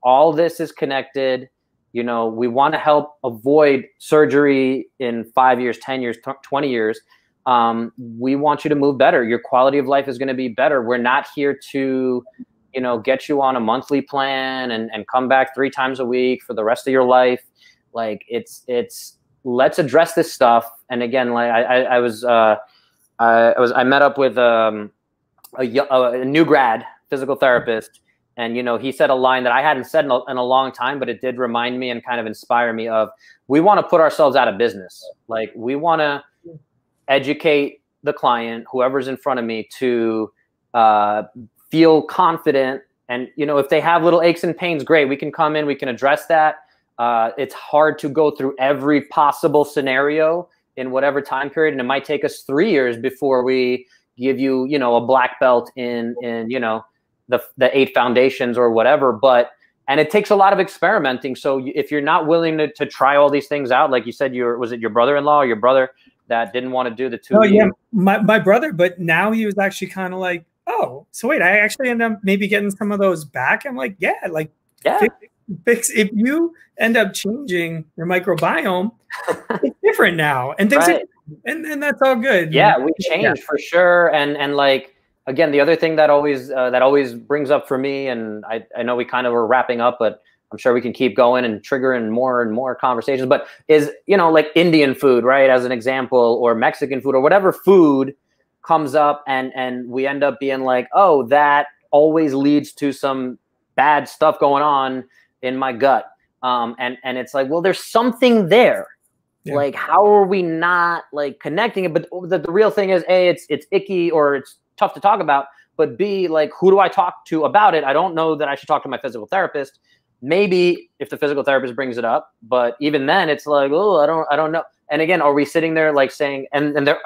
all this is connected. We want to help avoid surgery in 5 years, 10 years, 20 years. We want you to move better. Your quality of life is going to be better. We're not here to, get you on a monthly plan and come back 3 times a week for the rest of your life. Like let's address this stuff. And again, like I met up with a new grad physical therapist. And, he said a line that I hadn't said in a long time, but it did remind me and kind of inspire me of, we want to put ourselves out of business. Like, we want to educate the client, whoever's in front of me, to feel confident And, you know, if they have little aches and pains, great. We can come in, we can address that. It's hard to go through every possible scenario in whatever time period. And it might take us 3 years before we give you, you know, a black belt in you know, the 8 foundations or whatever. And it takes a lot of experimenting. So if you're not willing to try all these things out, like you said, was it your brother-in-law or your brother that didn't want to do the 2 Oh, yeah, my brother, but now he was actually kind of like, oh, so wait, I actually end up maybe getting some of those back. I'm like, yeah, like, fix if you end up changing your microbiome, it's different now, and things and that's all good. Yeah, we changed for sure. And like, again, the other thing that always brings up for me, and I know we kind of were wrapping up, but I'm sure we can keep going and triggering more and more conversations, but is, you know, like Indian food, right, as an example, or Mexican food, or whatever food comes up, and we end up being like, oh, that always leads to some bad stuff going on in my gut. And it's like, well, there's something there. Yeah. Like, how are we not like connecting it? But the real thing is, A, it's icky or it's tough to talk about, but B, like, who do I talk to about it? I don't know that I should talk to my physical therapist. Maybe if the physical therapist brings it up, but even then it's like, oh, I don't know. And again, are we sitting there like saying, and there,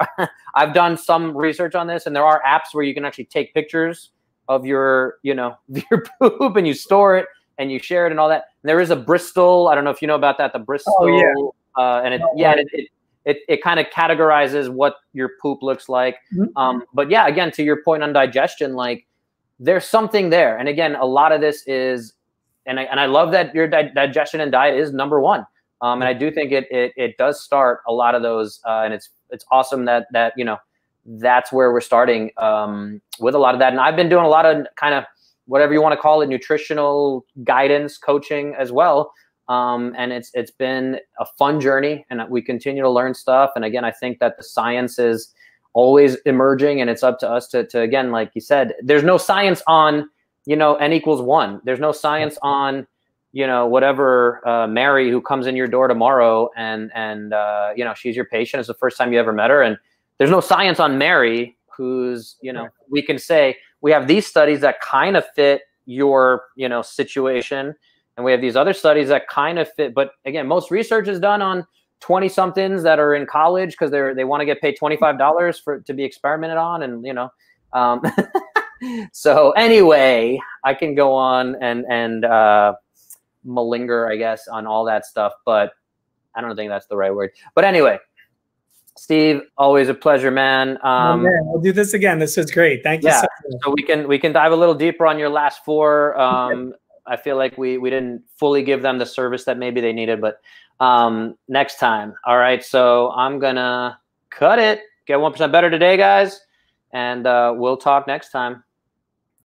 I've done some research on this, and there are apps where you can actually take pictures of your, you know, your poop, and you store it and you share it and all that. And there is a Bristol, I don't know if you know about that, the Bristol, and it kind of categorizes what your poop looks like. Mm-hmm. But yeah, again, to your point on digestion, like, there's something there. And again, a lot of this is, and I love that your digestion and diet is number one. And I do think it does start a lot of those, and it's awesome that you know, that's where we're starting with a lot of that. And I've been doing a lot of kind of whatever you want to call it, nutritional guidance, coaching as well. And it's been a fun journey, and we continue to learn stuff. And again, I think that the science is always emerging, and it's up to us to again, like you said, there's no science on, you know, N=1. There's no science on, you know, whatever, Mary who comes in your door tomorrow and you know, she's your patient. It's the first time you ever met her. And there's no science on Mary who's, you know, we can say we have these studies that kind of fit your, you know, situation. And we have these other studies that kind of fit. But again, most research is done on 20 somethings that are in college because they want to get paid $25 to be experimented on. And, you know, so anyway, I can go on and malinger, I guess, on all that stuff, but I don't think that's the right word. But anyway, Steve, always a pleasure, man. We'll do this again. This was great. Thank you. So we can dive a little deeper on your last 4. I feel like we didn't fully give them the service that maybe they needed, but next time. All right. So I'm gonna cut it. Get 1% better today, guys, and we'll talk next time.